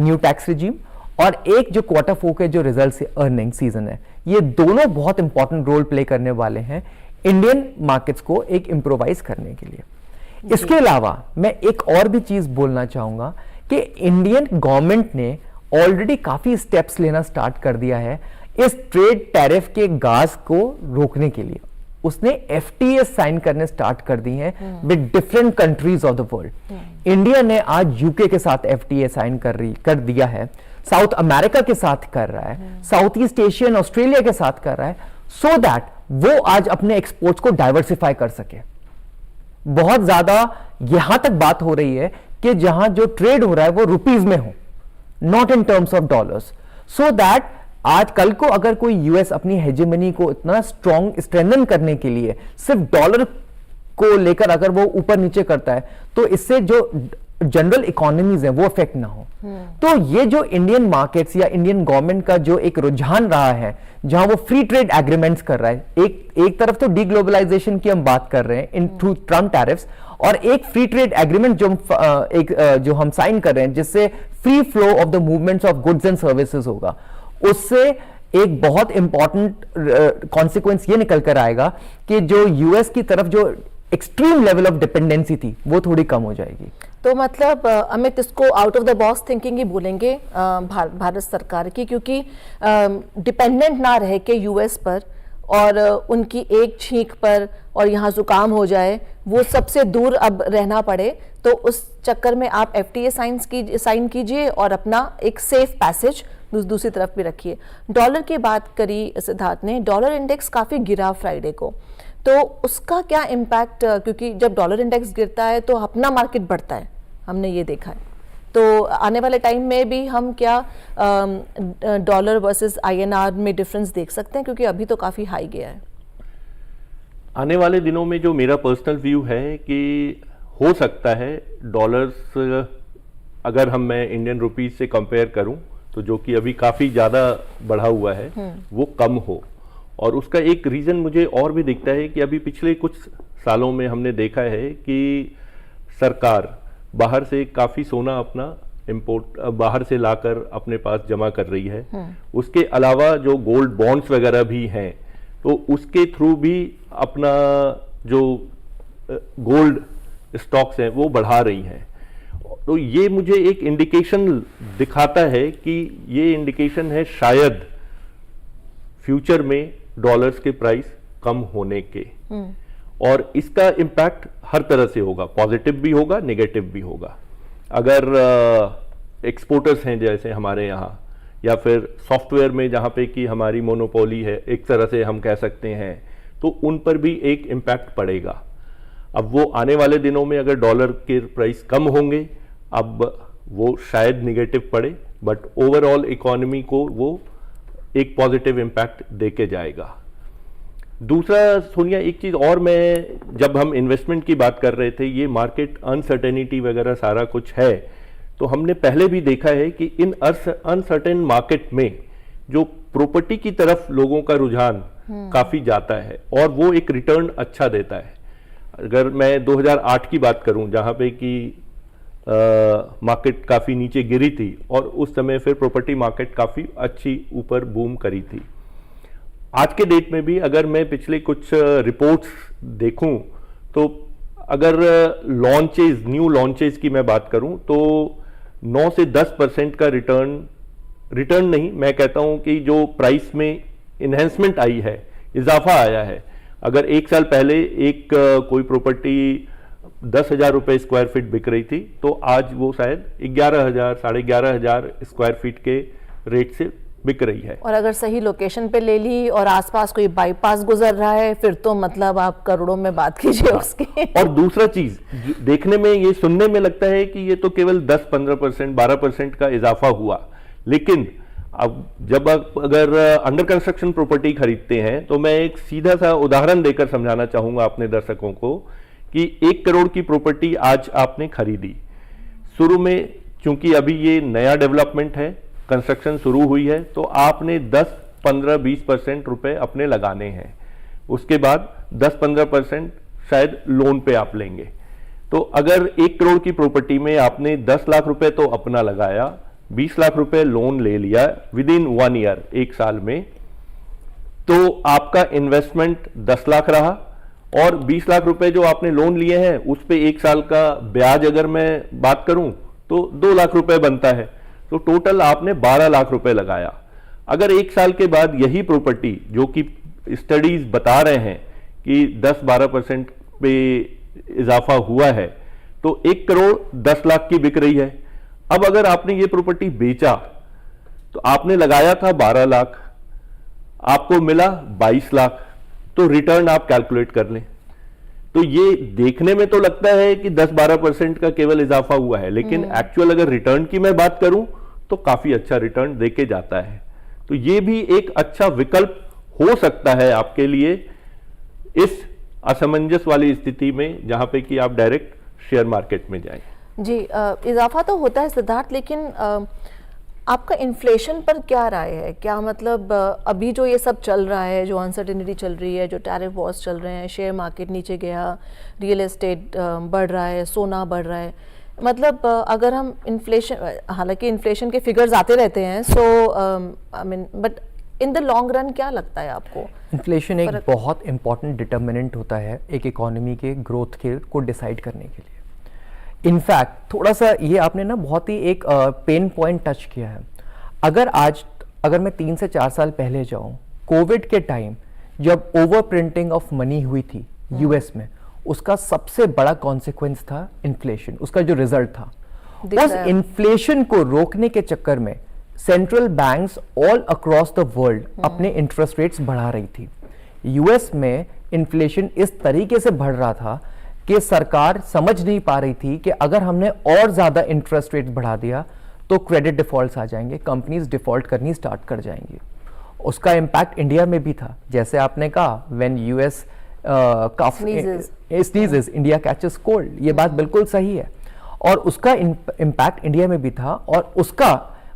न्यू टैक्स रिजीम और एक जो क्वार्टर 4 के जो रिजल्ट अर्निंग सीजन है, ये दोनों बहुत इंपॉर्टेंट रोल प्ले करने वाले हैं इंडियन मार्केट्स को एक इंप्रोवाइज करने के लिए। इसके अलावा मैं एक और भी चीज बोलना चाहूंगा कि इंडियन गवर्नमेंट ने ऑलरेडी काफी स्टेप्स लेना स्टार्ट कर दिया है इस ट्रेड टैरिफ के गाज को रोकने के लिए। उसने FTA साइन करने स्टार्ट कर दी हैं with different countries of the world. India ने आज यूके के साथ FTA साइन कर दिया है, साउथ अमेरिका के साथ कर रहा है, साउथ ईस्ट एशियन ऑस्ट्रेलिया के साथ कर रहा है, सो दैट वो आज अपने एक्सपोर्ट्स को डाइवर्सिफाई कर सके। बहुत ज्यादा यहां तक बात हो रही है कि जहां जो ट्रेड हो रहा है वो रुपीज में हो, not in terms of dollars, so that आज कल को अगर कोई यूएस अपनी हेजेमनी को इतना स्ट्रॉन्ग स्ट्रेंथन करने के लिए सिर्फ डॉलर को लेकर अगर वो ऊपर नीचे करता है तो इससे जो जनरल इकोनॉमीज है वो अफेक्ट ना हो। तो ये जो इंडियन मार्केट्स या इंडियन गवर्नमेंट का जो एक रुझान रहा है जहां वो फ्री ट्रेड एग्रीमेंट्स कर रहा है, एक तरफ तो डीग्लोबलाइजेशन की हम बात कर रहे हैं इन थ्रू ट्रम्प टैरिफ्स, और एक फ्री ट्रेड एग्रीमेंट जो हम साइन कर रहे हैं जिससे free flow of the movements of goods and services होगा, उससे एक बहुत इंपॉर्टेंट कॉन्सिक्वेंस ये निकल कर आएगा कि जो यूएस की तरफ जो एक्सट्रीम लेवल ऑफ डिपेंडेंसी थी वो थोड़ी कम हो जाएगी। तो मतलब अमित, इसको out of the box thinking ही बोलेंगे भारत सरकार की, क्योंकि डिपेंडेंट ना रह के यूएस पर और उनकी एक छींक पर और यहाँ जुकाम हो जाए वो सबसे दूर अब रहना पड़े, तो उस चक्कर में आप FTA साइन कीजिए और अपना एक सेफ पैसेज दूसरी तरफ भी रखिए। डॉलर की बात करी सिद्धार्थ ने, डॉलर इंडेक्स काफ़ी गिरा फ्राइडे को, तो उसका क्या इम्पैक्ट, क्योंकि जब डॉलर इंडेक्स गिरता है तो अपना मार्केट बढ़ता है, हमने ये देखा है। तो आने वाले टाइम में भी हम क्या डॉलर वर्सेस INR में डिफरेंस देख सकते हैं, क्योंकि अभी तो काफ़ी हाई गया है। आने वाले दिनों में जो मेरा पर्सनल व्यू है कि हो सकता है डॉलर्स, अगर मैं इंडियन रुपीस से कंपेयर करूं तो जो कि अभी काफ़ी ज़्यादा बढ़ा हुआ है वो कम हो। और उसका एक रीज़न मुझे और भी दिखता है कि अभी पिछले कुछ सालों में हमने देखा है कि सरकार बाहर से काफ़ी सोना अपना इंपोर्ट बाहर से लाकर अपने पास जमा कर रही है। उसके अलावा जो गोल्ड बॉन्ड्स वगैरह भी हैं तो उसके थ्रू भी अपना जो गोल्ड स्टॉक्स हैं वो बढ़ा रही हैं। तो ये मुझे एक इंडिकेशन दिखाता है कि ये इंडिकेशन है शायद फ्यूचर में डॉलर्स के प्राइस कम होने के, और इसका इम्पैक्ट हर तरह से होगा, पॉजिटिव भी होगा, नेगेटिव भी होगा। अगर एक्सपोर्टर्स हैं जैसे हमारे यहाँ, या फिर सॉफ्टवेयर में जहाँ पे कि हमारी मोनोपोली है एक तरह से हम कह सकते हैं, तो उन पर भी एक इम्पैक्ट पड़ेगा। अब वो आने वाले दिनों में अगर डॉलर के प्राइस कम होंगे, अब वो शायद निगेटिव पड़े, बट ओवरऑल इकोनॉमी को वो एक पॉजिटिव इम्पैक्ट देके जाएगा। दूसरा सोनिया, एक चीज़ और, मैं जब हम इन्वेस्टमेंट की बात कर रहे थे, ये मार्केट अनसर्टेनिटी वगैरह सारा कुछ है, तो हमने पहले भी देखा है कि इन अनसर्टेन मार्केट में जो प्रॉपर्टी की तरफ लोगों का रुझान काफ़ी जाता है और वो एक रिटर्न अच्छा देता है। अगर मैं 2008 की बात करूं जहां पे कि मार्केट काफ़ी नीचे गिरी थी और उस समय फिर प्रॉपर्टी मार्केट काफ़ी अच्छी ऊपर बूम करी थी। आज के डेट में भी अगर मैं पिछले कुछ रिपोर्ट्स देखूं तो अगर लॉन्चेस, न्यू लॉन्चेस की मैं बात करूं तो 9 से 10% का रिटर्न नहीं, मैं कहता हूं कि जो प्राइस में इन्हेंसमेंट आई है, इजाफा आया है। अगर एक साल पहले एक कोई प्रॉपर्टी 10,000 रुपये स्क्वायर फीट बिक रही थी तो आज वो शायद 11,000, 11,500 स्क्वायर फीट के रेट से बिक रही है। और अगर सही लोकेशन पे ले ली और आसपास कोई बाईपास गुजर रहा है फिर तो मतलब आप करोड़ों में बात कीजिए उसकी। और दूसरा चीज देखने में, ये सुनने में लगता है कि ये तो केवल 10-15%, 12% का इजाफा हुआ, लेकिन अब जब आप अगर अंडर कंस्ट्रक्शन प्रॉपर्टी खरीदते हैं तो मैं एक सीधा सा उदाहरण देकर समझाना चाहूंगा अपने दर्शकों को कि 1 करोड़ की प्रॉपर्टी आज आपने खरीदी। शुरू में चूंकि अभी ये नया डेवलपमेंट है, कंस्ट्रक्शन शुरू हुई है, तो आपने 10, 15, 20% रुपए अपने लगाने हैं। उसके बाद 10-15% शायद लोन पे आप लेंगे। तो अगर 1 करोड़ की प्रॉपर्टी में आपने 10 लाख रुपए तो अपना लगाया, 20 लाख रुपए लोन ले लिया विद इन 1 ईयर, 1 साल में, तो आपका इन्वेस्टमेंट 10 लाख रहा और 20 लाख रुपए जो आपने लोन लिए हैं उस पे 1 साल का ब्याज अगर मैं बात करूं तो 2 लाख रुपए बनता है। तो टोटल आपने 12 लाख रुपए लगाया। अगर 1 साल के बाद यही प्रॉपर्टी, जो कि स्टडीज बता रहे हैं कि 10-12% पे इजाफा हुआ है, तो 1 करोड़ 10 लाख की बिक रही है। अब अगर आपने ये प्रॉपर्टी बेचा तो आपने लगाया था 12 लाख, आपको मिला 22 लाख, तो रिटर्न आप कैलकुलेट कर लें। तो ये देखने में तो लगता है कि 10-12% का केवल इजाफा हुआ है, लेकिन एक्चुअल अगर रिटर्न की मैं बात करूं तो काफी अच्छा रिटर्न देके जाता है। तो ये भी एक अच्छा विकल्प हो सकता है आपके लिए इस असमंजस वाली स्थिति में, जहां पे कि आप डायरेक्ट शेयर मार्केट में जाएं। जी, इजाफा तो होता है सिद्धार्थ, लेकिन आपका इन्फ्लेशन पर क्या राय है? क्या मतलब अभी जो ये सब चल रहा है, जो अनसर्टेनिटी चल रही है, जो टैरिफ वॉर्स चल रहे हैं, शेयर मार्केट नीचे गया, रियल एस्टेट बढ़ रहा है, सोना बढ़ रहा है, मतलब अगर हम इन्फ्लेशन, हालांकि इन्फ्लेशन के फिगर्स आते रहते हैं, so I mean, but in the long run क्या लगता है आपको? इन्फ्लेशन एक बहुत इंपॉर्टेंट डिटर्मिनेंट होता है एक इकोनॉमी के ग्रोथ के को डिसाइड करने के लिए। इनफैक्ट थोड़ा सा ये आपने ना बहुत ही एक पेन पॉइंट टच किया है। अगर मैं 3 से 4 साल पहले जाऊं, कोविड के टाइम जब ओवर प्रिंटिंग ऑफ मनी हुई थी यूएस में, उसका सबसे बड़ा कॉन्सिक्वेंस था इन्फ्लेशन, उसका जो रिजल्ट था। उस इन्फ्लेशन को रोकने के चक्कर में central banks all across the world अपने इंटरेस्ट रेट्स बढ़ा रही थी। यूएस में इन्फ्लेशन इस तरीके से बढ़ रहा था कि सरकार समझ नहीं पा रही थी कि अगर हमने और ज्यादा इंटरेस्ट रेट बढ़ा दिया तो क्रेडिट डिफॉल्ट्स आ जाएंगे, कंपनीज डिफॉल्ट करनी स्टार्ट कर जाएंगी। उसका इम्पैक्ट इंडिया में भी था, जैसे आपने कहा when US sneezes India catches cold, ये बात बिल्कुल सही है, और उसका इम्पैक्ट इंडिया में भी था। और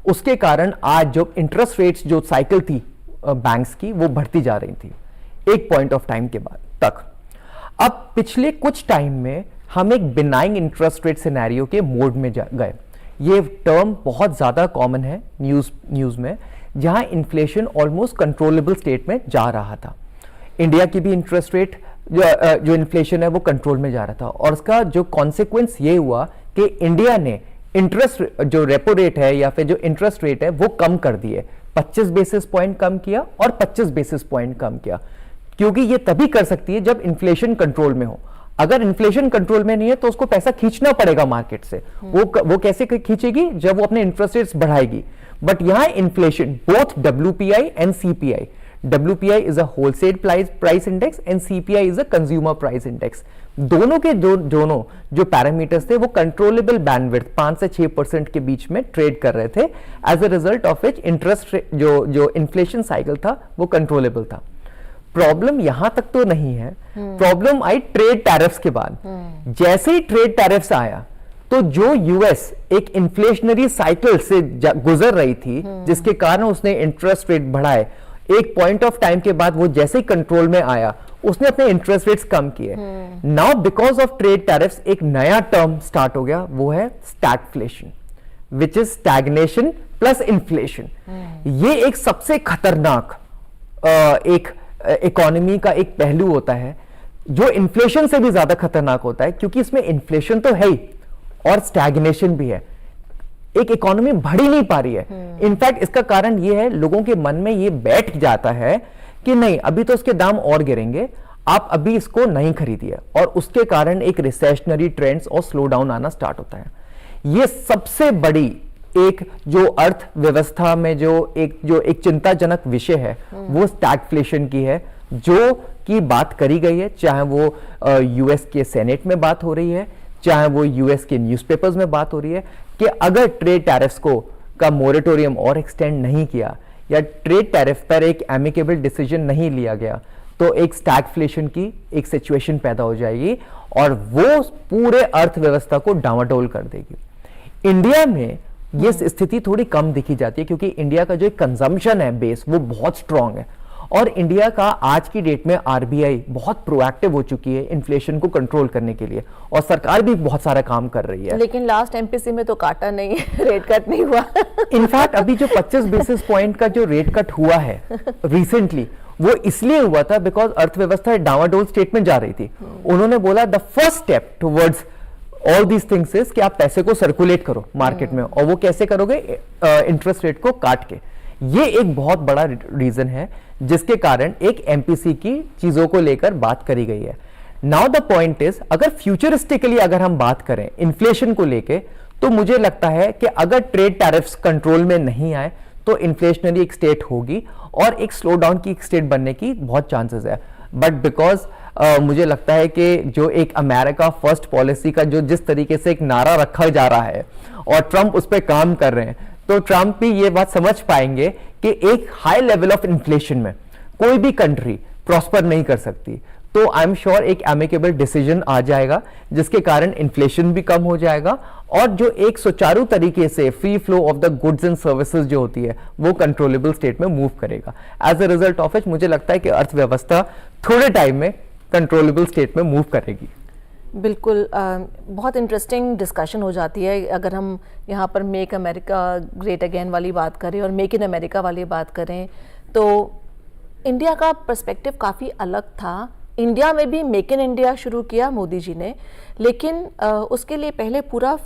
उसके कारण आज जो इंटरेस्ट रेट्स जो साइकिल थी बैंक्स की, वो बढ़ती जा रही थी एक पॉइंट ऑफ टाइम के बाद तक। अब पिछले कुछ टाइम में हम एक बिनाइंग इंटरेस्ट रेट सिनेरियो के मोड में गए। ये टर्म बहुत ज्यादा कॉमन है न्यूज में, जहां इन्फ्लेशन ऑलमोस्ट कंट्रोलेबल स्टेट में जा रहा था। इंडिया की भी इंटरेस्ट रेट जो इन्फ्लेशन है वो कंट्रोल में जा रहा था, और उसका जो कॉन्सिक्वेंस ये हुआ कि इंडिया ने इंटरेस्ट जो रेपो रेट है या फिर जो इंटरेस्ट रेट है वो कम कर दिए, 25 बेसिस पॉइंट कम किया और 25 बेसिस पॉइंट कम किया, क्योंकि ये तभी कर सकती है जब इन्फ्लेशन कंट्रोल में हो। अगर इन्फ्लेशन कंट्रोल में नहीं है तो उसको पैसा खींचना पड़ेगा मार्केट से। वो कैसे खींचेगी? जब वो अपने इंटरेस्ट रेट्स बढ़ाएगी। बट यहां inflation both WPI and CPI, WPI is a wholesale price index and CPI is a consumer price index, दोनों के दोनों जो पैरामीटर्स थे वो कंट्रोलेबल बैंडविड्थ 5 से 6% के बीच में ट्रेड कर रहे थे। As a result of which interest जो इन्फ्लेशन साइकिल था वो कंट्रोलेबल था। प्रॉब्लम यहां तक तो नहीं है, प्रॉब्लम आई ट्रेड टैरिफ्स के बाद। जैसे ही ट्रेड टैरिफ्स आया तो जो यूएस एक इन्फ्लेशनरी साइकिल से गुजर रही थी, जिसके कारण उसने इंटरेस्ट रेट बढ़ाए, एक पॉइंट ऑफ टाइम के बाद वो जैसे ही कंट्रोल में आया उसने अपने इंटरेस्ट रेट्स कम किए। Now because of trade tariffs एक नया टर्म स्टार्ट हो गया, वो है stagflation, which is stagnation plus inflation. ये एक सबसे खतरनाक एक इकोनॉमी का एक पहलू होता है, जो इन्फ्लेशन से भी ज्यादा खतरनाक होता है, क्योंकि इसमें इन्फ्लेशन तो है ही और स्टैग्नेशन भी है। एक इकोनॉमी बढ़ ही नहीं पा रही है। इनफैक्ट इसका कारण यह है, लोगों के मन में यह बैठ जाता है कि नहीं, अभी तो इसके दाम और गिरेंगे, आप अभी इसको नहीं खरीदिए, और उसके कारण एक रिसेशनरी ट्रेंड्स और स्लो डाउन आना स्टार्ट होता है। यह सबसे बड़ी एक जो अर्थव्यवस्था में जो एक चिंताजनक विषय है वो स्टैगफ्लेशन की है, जो की बात करी गई है, चाहे वो यूएस के सेनेट में बात हो रही है, चाहे वो यूएस के न्यूज़पेपर्स में बात हो रही है, कि अगर ट्रेड टैरिफ्स का मोरेटोरियम और एक्सटेंड नहीं किया या ट्रेड टैरिफ पर एक एमिकेबल डिसीजन नहीं लिया गया तो एक स्टैगफ्लेशन की एक सिचुएशन पैदा हो जाएगी और वो पूरे अर्थव्यवस्था को डामाडोल कर देगी। इंडिया में ये स्थिति थोड़ी कम दिखी जाती है, क्योंकि इंडिया का जो कंजम्पशन है बेस वो बहुत स्ट्रांग है, और इंडिया का आज की डेट में आरबीआई बहुत प्रोएक्टिव हो चुकी है इन्फ्लेशन को कंट्रोल करने के लिए, और सरकार भी बहुत सारा काम कर रही है। लेकिन लास्ट एमपीसी में तो काटा नहीं, रेट कट नहीं हुआ। इनफैक्ट अभी जो 25 बेसिस पॉइंट का जो रेट कट हुआ है रिसेंटली, वो इसलिए हुआ था बिकॉज अर्थव्यवस्था डावाडोल स्टेट में जा रही थी। उन्होंने बोला the first step towards all these things is कि आप पैसे को सर्कुलेट करो मार्केट में, और वो कैसे करोगे? इंटरेस्ट रेट को काट के। ये एक बहुत बड़ा रीजन है जिसके कारण एक एमपीसी की चीजों को लेकर बात करी गई है। नाउ द पॉइंट इज, अगर फ्यूचरिस्टिकली अगर हम बात करें इन्फ्लेशन को लेके, तो मुझे लगता है कि अगर ट्रेड टैरिफ्स कंट्रोल में नहीं आए तो इन्फ्लेशनरी एक स्टेट होगी और एक स्लो डाउन की एक स्टेट बनने की बहुत चांसेस है। बट बिकॉज मुझे लगता है कि जो एक अमेरिका फर्स्ट पॉलिसी का जो जिस तरीके से एक नारा रखा जा रहा है और ट्रंप उस पर काम कर रहे हैं, तो ट्रंप भी ये बात समझ पाएंगे कि एक हाई लेवल ऑफ इन्फ्लेशन में कोई भी कंट्री प्रॉस्पर नहीं कर सकती। तो आई एम श्योर एक एमिकेबल डिसीजन आ जाएगा जिसके कारण इन्फ्लेशन भी कम हो जाएगा और जो एक सुचारू तरीके से free flow of the goods and services जो होती है वो कंट्रोलेबल स्टेट में मूव करेगा। As a result of it मुझे लगता है कि अर्थव्यवस्था थोड़े टाइम में कंट्रोलेबल स्टेट में मूव करेगी। बिल्कुल, बहुत इंटरेस्टिंग डिस्कशन हो जाती है अगर हम यहाँ पर मेक अमेरिका ग्रेट अगेन वाली बात करें और मेक इन अमेरिका वाली बात करें, तो इंडिया का पर्सपेक्टिव काफ़ी अलग था। इंडिया में भी मेक इन इंडिया शुरू किया मोदी जी ने, लेकिन उसके लिए पहले पूरा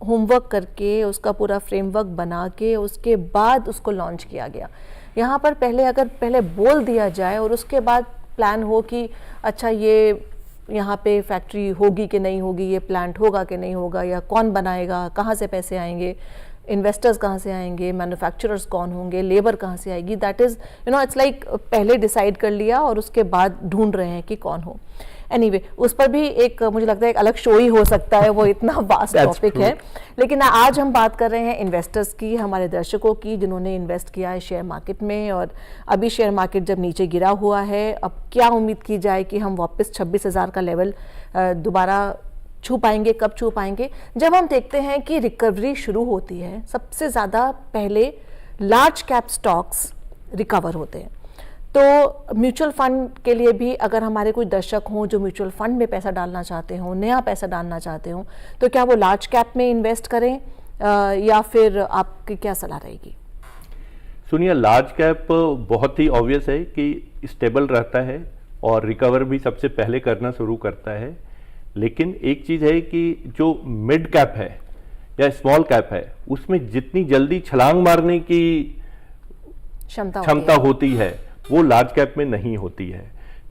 होमवर्क करके उसका पूरा फ्रेमवर्क बना के उसके बाद उसको लॉन्च किया गया। यहाँ पर पहले बोल दिया जाए और उसके बाद प्लान हो कि अच्छा ये यहाँ पे फैक्ट्री होगी कि नहीं होगी, ये प्लांट होगा कि नहीं होगा, या कौन बनाएगा, कहाँ से पैसे आएंगे, इन्वेस्टर्स कहाँ से आएंगे, मैन्युफैक्चरर्स कौन होंगे, लेबर कहाँ से आएगी, दैट इज़ इट्स लाइक पहले डिसाइड कर लिया और उसके बाद ढूंढ रहे हैं कि कौन हो। एनीवे, उस पर भी एक मुझे लगता है एक अलग शो ही हो सकता है, वो इतना वास्ट टॉपिक है। लेकिन आज हम बात कर रहे हैं इन्वेस्टर्स की, हमारे दर्शकों की जिन्होंने इन्वेस्ट किया है शेयर मार्केट में, और अभी शेयर मार्केट जब नीचे गिरा हुआ है, अब क्या उम्मीद की जाए कि हम वापस 26,000 का लेवल दोबारा छू पाएंगे, कब छू पाएंगे। जब हम देखते हैं कि रिकवरी शुरू होती है, सबसे ज़्यादा पहले लार्ज कैप स्टॉक्स रिकवर होते हैं। तो म्यूचुअल फंड के लिए भी अगर हमारे कोई दर्शक हों जो म्यूचुअल फंड में पैसा डालना चाहते हों, नया पैसा डालना चाहते हों, तो क्या वो लार्ज कैप में इन्वेस्ट करें या फिर आपकी क्या सलाह रहेगी? सुनिए, लार्ज कैप बहुत ही ऑब्वियस है कि स्टेबल रहता है और रिकवर भी सबसे पहले करना शुरू करता है। लेकिन एक चीज़ है कि जो मिड कैप है या स्मॉल कैप है, उसमें जितनी जल्दी छलांग मारने की क्षमता होती है वो लार्ज कैप में नहीं होती है।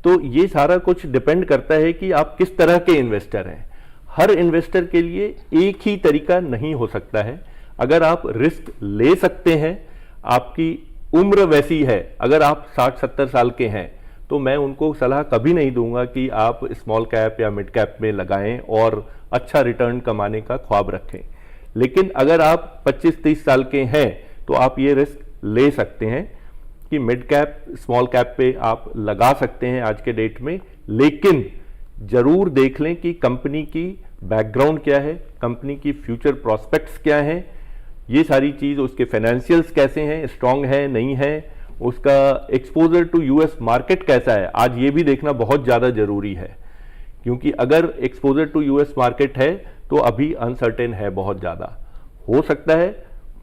तो ये सारा कुछ डिपेंड करता है कि आप किस तरह के इन्वेस्टर हैं। हर इन्वेस्टर के लिए एक ही तरीका नहीं हो सकता है। अगर आप रिस्क ले सकते हैं, आपकी उम्र वैसी है, अगर आप 60-70 साल के हैं, तो मैं उनको सलाह कभी नहीं दूंगा कि आप स्मॉल कैप या मिड कैप में लगाएं और अच्छा रिटर्न कमाने का ख्वाब रखें। लेकिन अगर आप 25-30 साल के हैं तो आप ये रिस्क ले सकते हैं कि मिड कैप स्मॉल कैप पे आप लगा सकते हैं आज के डेट में। लेकिन जरूर देख लें कि कंपनी की बैकग्राउंड क्या है, कंपनी की फ्यूचर प्रोस्पेक्ट्स क्या हैं, ये सारी चीज़, उसके फाइनेंशियल्स कैसे हैं, स्ट्रांग है नहीं है, उसका एक्सपोजर टू यूएस मार्केट कैसा है, आज ये भी देखना बहुत ज़्यादा ज़रूरी है। क्योंकि अगर एक्सपोजर टू यूएस मार्केट है तो अभी अनसर्टेन है बहुत ज़्यादा। हो सकता है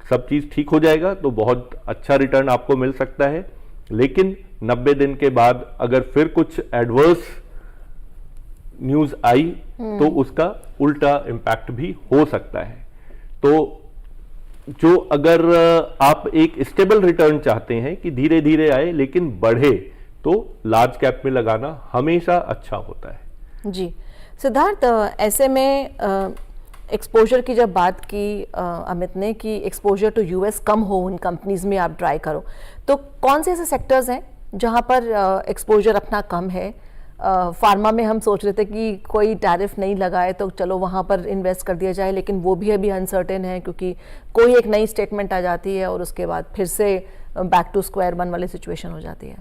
सब चीज़ ठीक हो जाएगा तो बहुत अच्छा रिटर्न आपको मिल सकता है, लेकिन 90 दिन के बाद अगर फिर कुछ एडवर्स न्यूज़ आई तो उसका उल्टा इम्पैक्ट भी हो सकता है। तो जो अगर आप एक स्टेबल रिटर्न चाहते हैं कि धीरे धीरे आए लेकिन बढ़े, तो लार्ज कैप में लगाना हमेशा अच्छा होता है। जी सिद्धार्थ, ऐसे में एक्सपोजर की जब बात की अमित ने कि एक्सपोजर टू यूएस कम हो उन कंपनीज में आप ट्राई करो, तो कौन से ऐसे सेक्टर्स हैं जहां पर एक्सपोजर अपना कम है? फार्मा में हम सोच रहे थे कि कोई टैरिफ नहीं लगाए तो चलो वहां पर इन्वेस्ट कर दिया जाए, लेकिन वो भी अभी अनसर्टेन है क्योंकि कोई एक नई स्टेटमेंट आ जाती है और उसके बाद फिर से बैक टू स्क्वायर वन वाली सिचुएशन हो जाती है।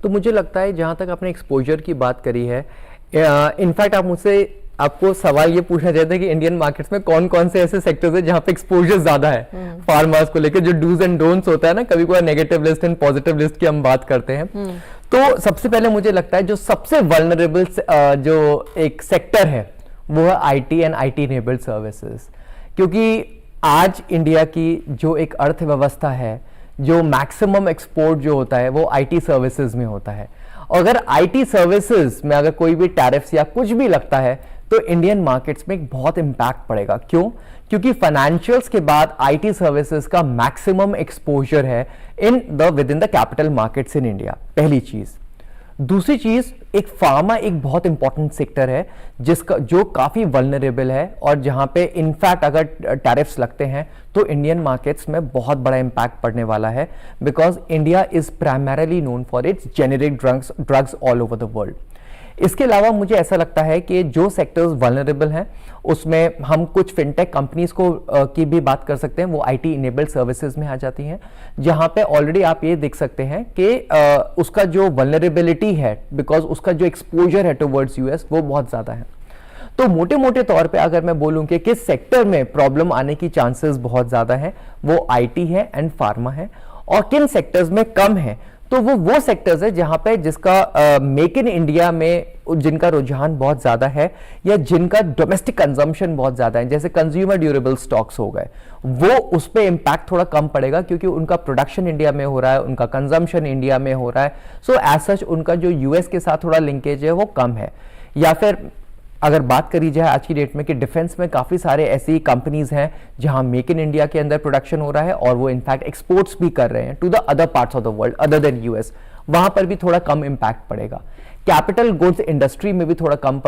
तो मुझे लगता है जहां तक आपने एक्सपोजर की बात करी है, इनफैक्ट आप मुझसे आपको सवाल ये पूछना चाहते हैं कि इंडियन मार्केट्स में कौन कौन से ऐसे सेक्टर्स हैं जहां पे एक्सपोजर ज्यादा है फार्मास को लेकर, जो डूज एंड डोंट्स होता है ना, कभी कोई negative list and positive list की हम बात करते हैं। तो सबसे पहले मुझे लगता है जो सबसे वल्नरेबल जो एक सेक्टर है वो है IT and IT enabled services, क्योंकि आज इंडिया की जो एक अर्थव्यवस्था है, जो मैक्सिमम एक्सपोर्ट जो होता है वो आईटी सर्विसेज में होता है। और अगर आईटी सर्विसेज में अगर कोई भी टैरिफ्स या कुछ भी लगता है तो इंडियन मार्केट्स में एक बहुत इंपैक्ट पड़ेगा। क्यों? क्योंकि फाइनेंशियल्स के बाद आईटी सर्विसेज का मैक्सिमम एक्सपोजर है with in the capital markets in India, पहली चीज। दूसरी चीज, एक फार्मा एक बहुत इंपॉर्टेंट सेक्टर है जो काफी वल्नरेबल है, और जहां पे इनफैक्ट अगर टैरिफ्स लगते हैं तो इंडियन मार्केट्स में बहुत बड़ा इंपैक्ट पड़ने वाला है, because India is primarily known for its generic drugs all over the world. इसके अलावा मुझे ऐसा लगता है कि जो सेक्टर्स वल्नरेबल हैं उसमें हम कुछ फिनटेक कंपनीज की भी बात कर सकते हैं, वो आईटी इनेबल्ड सर्विसेज में आ जाती हैं, जहां पे ऑलरेडी आप ये देख सकते हैं कि उसका जो वल्नरेबिलिटी है, बिकॉज उसका जो एक्सपोजर है टुवर्ड्स यूएस वो बहुत ज़्यादा है। तो मोटे मोटे तौर पे अगर मैं बोलूं कि किस सेक्टर में प्रॉब्लम आने की चांसेस बहुत ज़्यादा है, वो आईटी है एंड फार्मा है, और किन सेक्टर्स में कम है, तो वो सेक्टर्स है जहां पे जिसका मेक इन इंडिया में जिनका रुझान बहुत ज्यादा है, या जिनका डोमेस्टिक कंजम्पशन बहुत ज्यादा है, जैसे कंज्यूमर ड्यूरेबल स्टॉक्स हो गए, वो उस पे इंपैक्ट थोड़ा कम पड़ेगा, क्योंकि उनका प्रोडक्शन इंडिया में हो रहा है, उनका कंजम्पशन इंडिया में हो रहा है। सो एज सच उनका जो यूएस के साथ थोड़ा लिंकेज है वो कम है। या फिर अगर बात करी जाए आज की डेट में कि डिफेंस में काफ़ी सारे ऐसी कंपनीज हैं जहां मेक इन इंडिया के अंदर प्रोडक्शन हो रहा है, और वो इनफैक्ट एक्सपोर्ट्स भी कर रहे हैं to the other parts of the world other than US, वहां पर भी थोड़ा कम इंपैक्ट पड़ेगा। कैपिटल गुड्स इंडस्ट्री में भी थोड़ा कम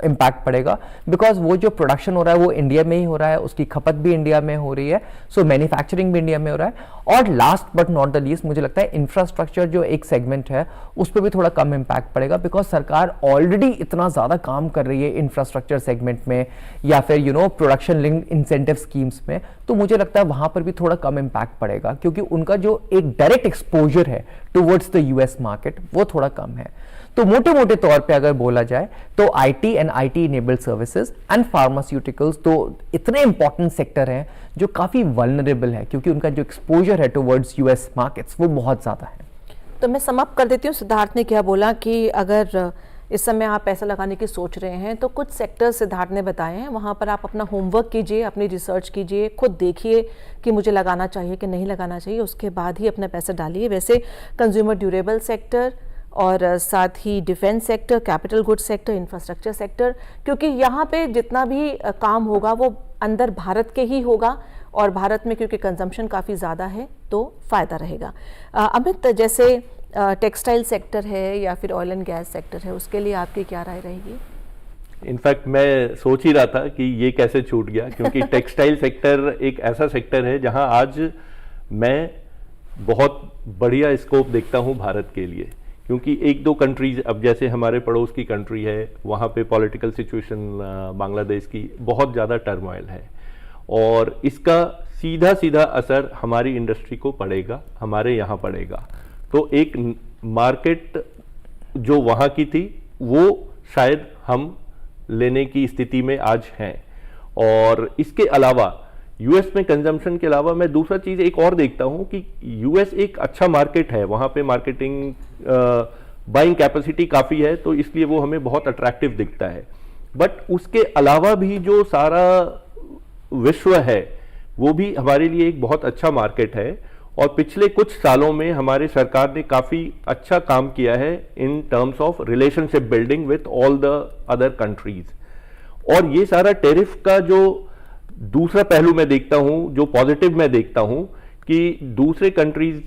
इंपैक्ट पड़ेगा, बिकॉज वो जो प्रोडक्शन हो रहा है वो इंडिया में ही हो रहा है, उसकी खपत भी इंडिया में हो रही है, सो मैन्युफैक्चरिंग भी इंडिया में हो रहा है। और last but not the least, मुझे लगता है इंफ्रास्ट्रक्चर जो एक सेगमेंट है उस पर भी थोड़ा कम इंपैक्ट पड़ेगा, बिकॉज सरकार ऑलरेडी इतना ज़्यादा काम कर रही है इंफ्रास्ट्रक्चर सेगमेंट में, या फिर प्रोडक्शन लिंक्ड इंसेंटिव स्कीम्स में, तो मुझे लगता है वहां पर भी थोड़ा कम इंपैक्ट पड़ेगा, क्योंकि उनका जो एक डायरेक्ट एक्सपोजर है टुवर्ड्स द यूएस मार्केट वो थोड़ा कम है। तो मोटे मोटे तौर पे अगर बोला जाए तो IT and IT enabled services and pharmaceuticals तो इतने इंपॉर्टेंट सेक्टर हैं जो काफी वल्नरेबल है, क्योंकि उनका जो एक्सपोजर है टुवर्ड्स यूएस मार्केट्स वो बहुत ज्यादा है। तो मैं समाप्त कर देती हूँ। सिद्धार्थ ने क्या बोला कि अगर इस समय आप पैसा लगाने की सोच रहे हैं तो कुछ सेक्टर सिद्धार्थ ने बताए हैं, वहाँ पर आप अपना होमवर्क कीजिए, अपनी रिसर्च कीजिए, खुद देखिए कि मुझे लगाना चाहिए कि नहीं लगाना चाहिए, उसके बाद ही अपना पैसा डालिए। वैसे कंज्यूमर ड्यूरेबल सेक्टर और साथ ही defence sector, capital goods sector, infrastructure sector, क्योंकि यहाँ पे जितना भी काम होगा वो अंदर भारत के ही होगा, और भारत में क्योंकि कंजम्पशन काफ़ी ज़्यादा है तो फ़ायदा रहेगा। अमित, जैसे टेक्सटाइल सेक्टर है या फिर ऑयल एंड गैस सेक्टर है, उसके लिए आपकी क्या राय रहेगी? इनफैक्ट मैं सोच ही रहा था कि ये कैसे छूट गया, क्योंकि टेक्सटाइल सेक्टर एक ऐसा सेक्टर है जहां आज मैं बहुत बढ़िया स्कोप देखता हूं भारत के लिए, क्योंकि एक दो कंट्रीज, अब जैसे हमारे पड़ोस की कंट्री है, वहाँ पे पॉलिटिकल सिचुएशन बांग्लादेश की बहुत ज़्यादा टर्मोइल है, और इसका सीधा सीधा असर हमारी इंडस्ट्री को पड़ेगा, हमारे यहाँ पड़ेगा। तो एक मार्केट जो वहाँ की थी वो शायद हम लेने की स्थिति में आज हैं। और इसके अलावा यूएस में कंजम्पशन के अलावा मैं दूसरा चीज़ एक और देखता हूँ कि यूएस एक अच्छा मार्केट है, वहाँ पे मार्केटिंग बाइंग कैपेसिटी काफ़ी है, तो इसलिए वो हमें बहुत अट्रैक्टिव दिखता है। बट उसके अलावा भी जो सारा विश्व है वो भी हमारे लिए एक बहुत अच्छा मार्केट है, और पिछले कुछ सालों में हमारे सरकार ने काफ़ी अच्छा काम किया है इन terms of relationship building with all the other countries. और ये सारा टैरिफ का जो दूसरा पहलू मैं देखता हूं, जो पॉजिटिव मैं देखता हूं, कि दूसरे कंट्रीज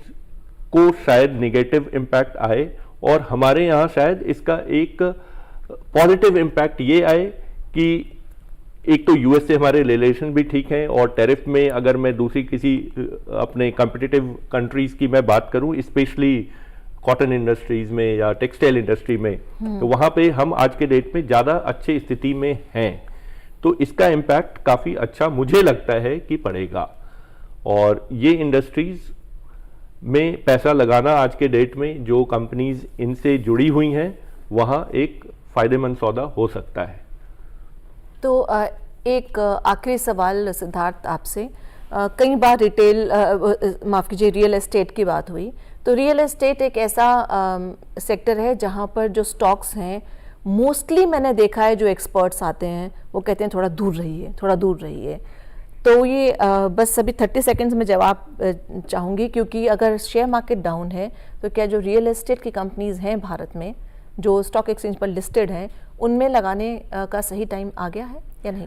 को शायद नेगेटिव इम्पैक्ट आए और हमारे यहाँ शायद इसका एक पॉजिटिव इम्पैक्ट ये आए कि एक तो यूएस से हमारे रिलेशन भी ठीक हैं, और टैरिफ में अगर मैं दूसरी किसी अपने कॉम्पिटिटिव कंट्रीज की मैं बात करूं, स्पेशली कॉटन इंडस्ट्रीज में या टेक्सटाइल इंडस्ट्री में, तो वहां पे हम आज के डेट में ज़्यादा अच्छी स्थिति में हैं। तो इसका इम्पैक्ट काफ़ी अच्छा मुझे लगता है कि पड़ेगा, और ये इंडस्ट्रीज में पैसा लगाना आज के डेट में जो कंपनीज इनसे जुड़ी हुई हैं वहाँ एक फ़ायदेमंद सौदा हो सकता है। तो एक आखिरी सवाल सिद्धार्थ आपसे, कई बार माफ़ कीजिए रियल एस्टेट की बात हुई, तो रियल एस्टेट एक ऐसा सेक्टर है जहाँ पर जो स्टॉक्स हैं मोस्टली मैंने देखा है जो एक्सपर्ट्स आते हैं वो कहते हैं थोड़ा दूर रहिए, थोड़ा दूर रहिए। तो ये बस अभी 30 सेकंड्स में जवाब चाहूँगी, क्योंकि अगर शेयर मार्केट डाउन है तो क्या जो रियल एस्टेट की कंपनीज हैं भारत में जो स्टॉक एक्सचेंज पर लिस्टेड हैं उनमें लगाने का सही टाइम आ गया है या नहीं?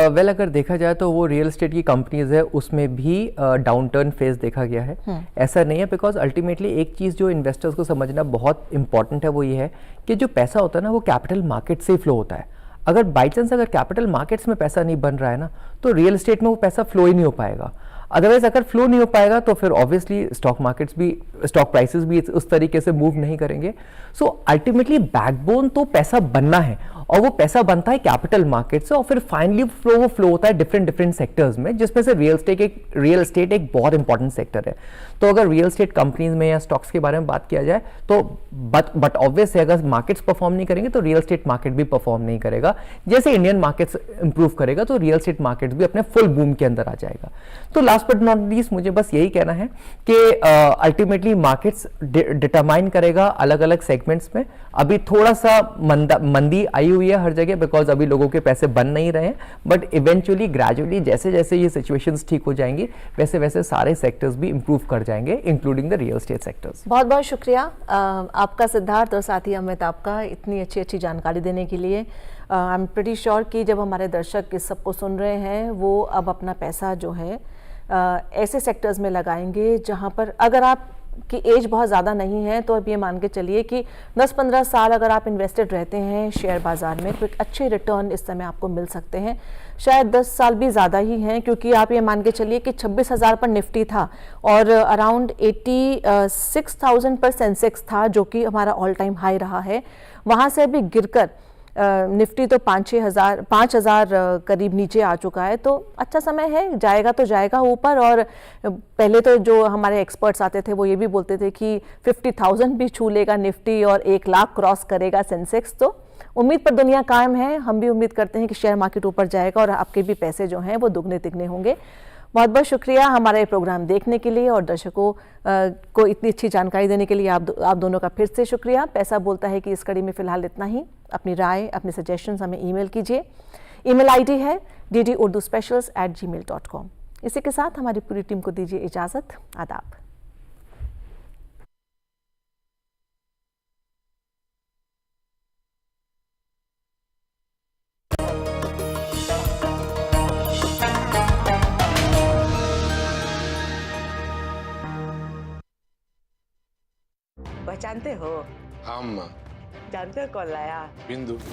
वेल अगर देखा जाए तो वो रियल एस्टेट की कंपनीज है उसमें भी डाउन टर्न फेज देखा गया है। ऐसा नहीं है, बिकॉज अल्टीमेटली एक चीज़ जो इन्वेस्टर्स को समझना बहुत इंपॉर्टेंट है वो ये है कि जो पैसा होता है ना वो कैपिटल मार्केट से फ्लो होता है। अगर बाई चांस अगर कैपिटल मार्केट्स में पैसा नहीं बन रहा है ना तो रियल एस्टेट में वो पैसा फ्लो ही नहीं हो पाएगा। अदरवाइज अगर फ्लो नहीं हो पाएगा तो फिर ऑब्वियसली स्टॉक मार्केट्स भी, स्टॉक प्राइसेस भी उस तरीके से मूव नहीं करेंगे। सो अल्टीमेटली बैकबोन तो पैसा बनना है और वो पैसा बनता है कैपिटल मार्केट से और फिर फाइनली वो फ्लो होता है डिफरेंट सेक्टर्स में, जिसमें से रियल एस्टेट एक बहुत इंपॉर्टेंट सेक्टर है। तो अगर रियल एस्टेट कंपनीज में या स्टॉक्स के बारे में बात किया जाए तो बट ऑब्वियस है अगर मार्केट्स परफॉर्म नहीं करेंगे तो रियल एस्टेट मार्केट भी परफॉर्म नहीं करेगा। जैसे इंडियन मार्केट्स इंप्रूव करेगा तो रियल एस्टेट मार्केट भी अपने फुल बूम के अंदर आ जाएगा। तो लास्ट बट नॉट लीस्ट मुझे बस यही कहना है कि अल्टीमेटली मार्केट्स डिटरमाइन करेगा अलग अलग सेगमेंट्स में। अभी थोड़ा सा मंदी आई हुई है हर जगह बिकॉज अभी लोगों के पैसे बन नहीं रहे हैं, बट इवेंचुअली ग्रेजुअली जैसे जैसे ये सिचुएशंस ठीक हो जाएंगी वैसे वैसे सारे सेक्टर्स भी इंप्रूव कर जाएंगे including the real estate sectors. बहुत बहुत शुक्रिया आपका सिद्धार्थ और साथ ही अमित आपका इतनी अच्छी जानकारी देने के लिए। आई एम प्रीटी श्योर कि जब हमारे दर्शक इस सबको सुन रहे हैं वो अब अपना पैसा जो है ऐसे सेक्टर्स में लगाएंगे जहां पर अगर आप की एज बहुत ज़्यादा नहीं है तो अब ये मान के चलिए कि 10-15 साल अगर आप इन्वेस्टेड रहते हैं शेयर बाज़ार में तो एक अच्छे रिटर्न इस समय आपको मिल सकते हैं। शायद 10 साल भी ज़्यादा ही हैं क्योंकि आप ये मान के चलिए कि 26,000 पर निफ्टी था और अराउंड 86,000 पर सेंसेक्स था जो कि हमारा ऑल टाइम हाई रहा है। वहाँ से अभी गिरकर निफ्टी तो 5,000 करीब नीचे आ चुका है। तो अच्छा समय है, जाएगा तो जाएगा ऊपर। और पहले तो जो हमारे एक्सपर्ट्स आते थे वो ये भी बोलते थे कि 50,000 भी छू लेगा निफ्टी और 1 लाख क्रॉस करेगा सेंसेक्स। तो उम्मीद पर दुनिया कायम है। हम भी उम्मीद करते हैं कि शेयर मार्केट ऊपर जाएगा और आपके भी पैसे जो हैं वो दुगने तिगने होंगे। बहुत बहुत शुक्रिया हमारा ये प्रोग्राम देखने के लिए और दर्शकों को इतनी अच्छी जानकारी देने के लिए आप दोनों का फिर से शुक्रिया। पैसा बोलता है कि इस कड़ी में फिलहाल इतना ही। अपनी राय, अपने सजेशंस हमें ईमेल कीजिए। ईमेल आईडी है ddurduspecials@gmail.com। इसी के साथ हमारी पूरी टीम को दीजिए इजाज़त। आदाब। पहचानते हो? हाँ अम्मा, जानते हो कौन लाया? बिंदु।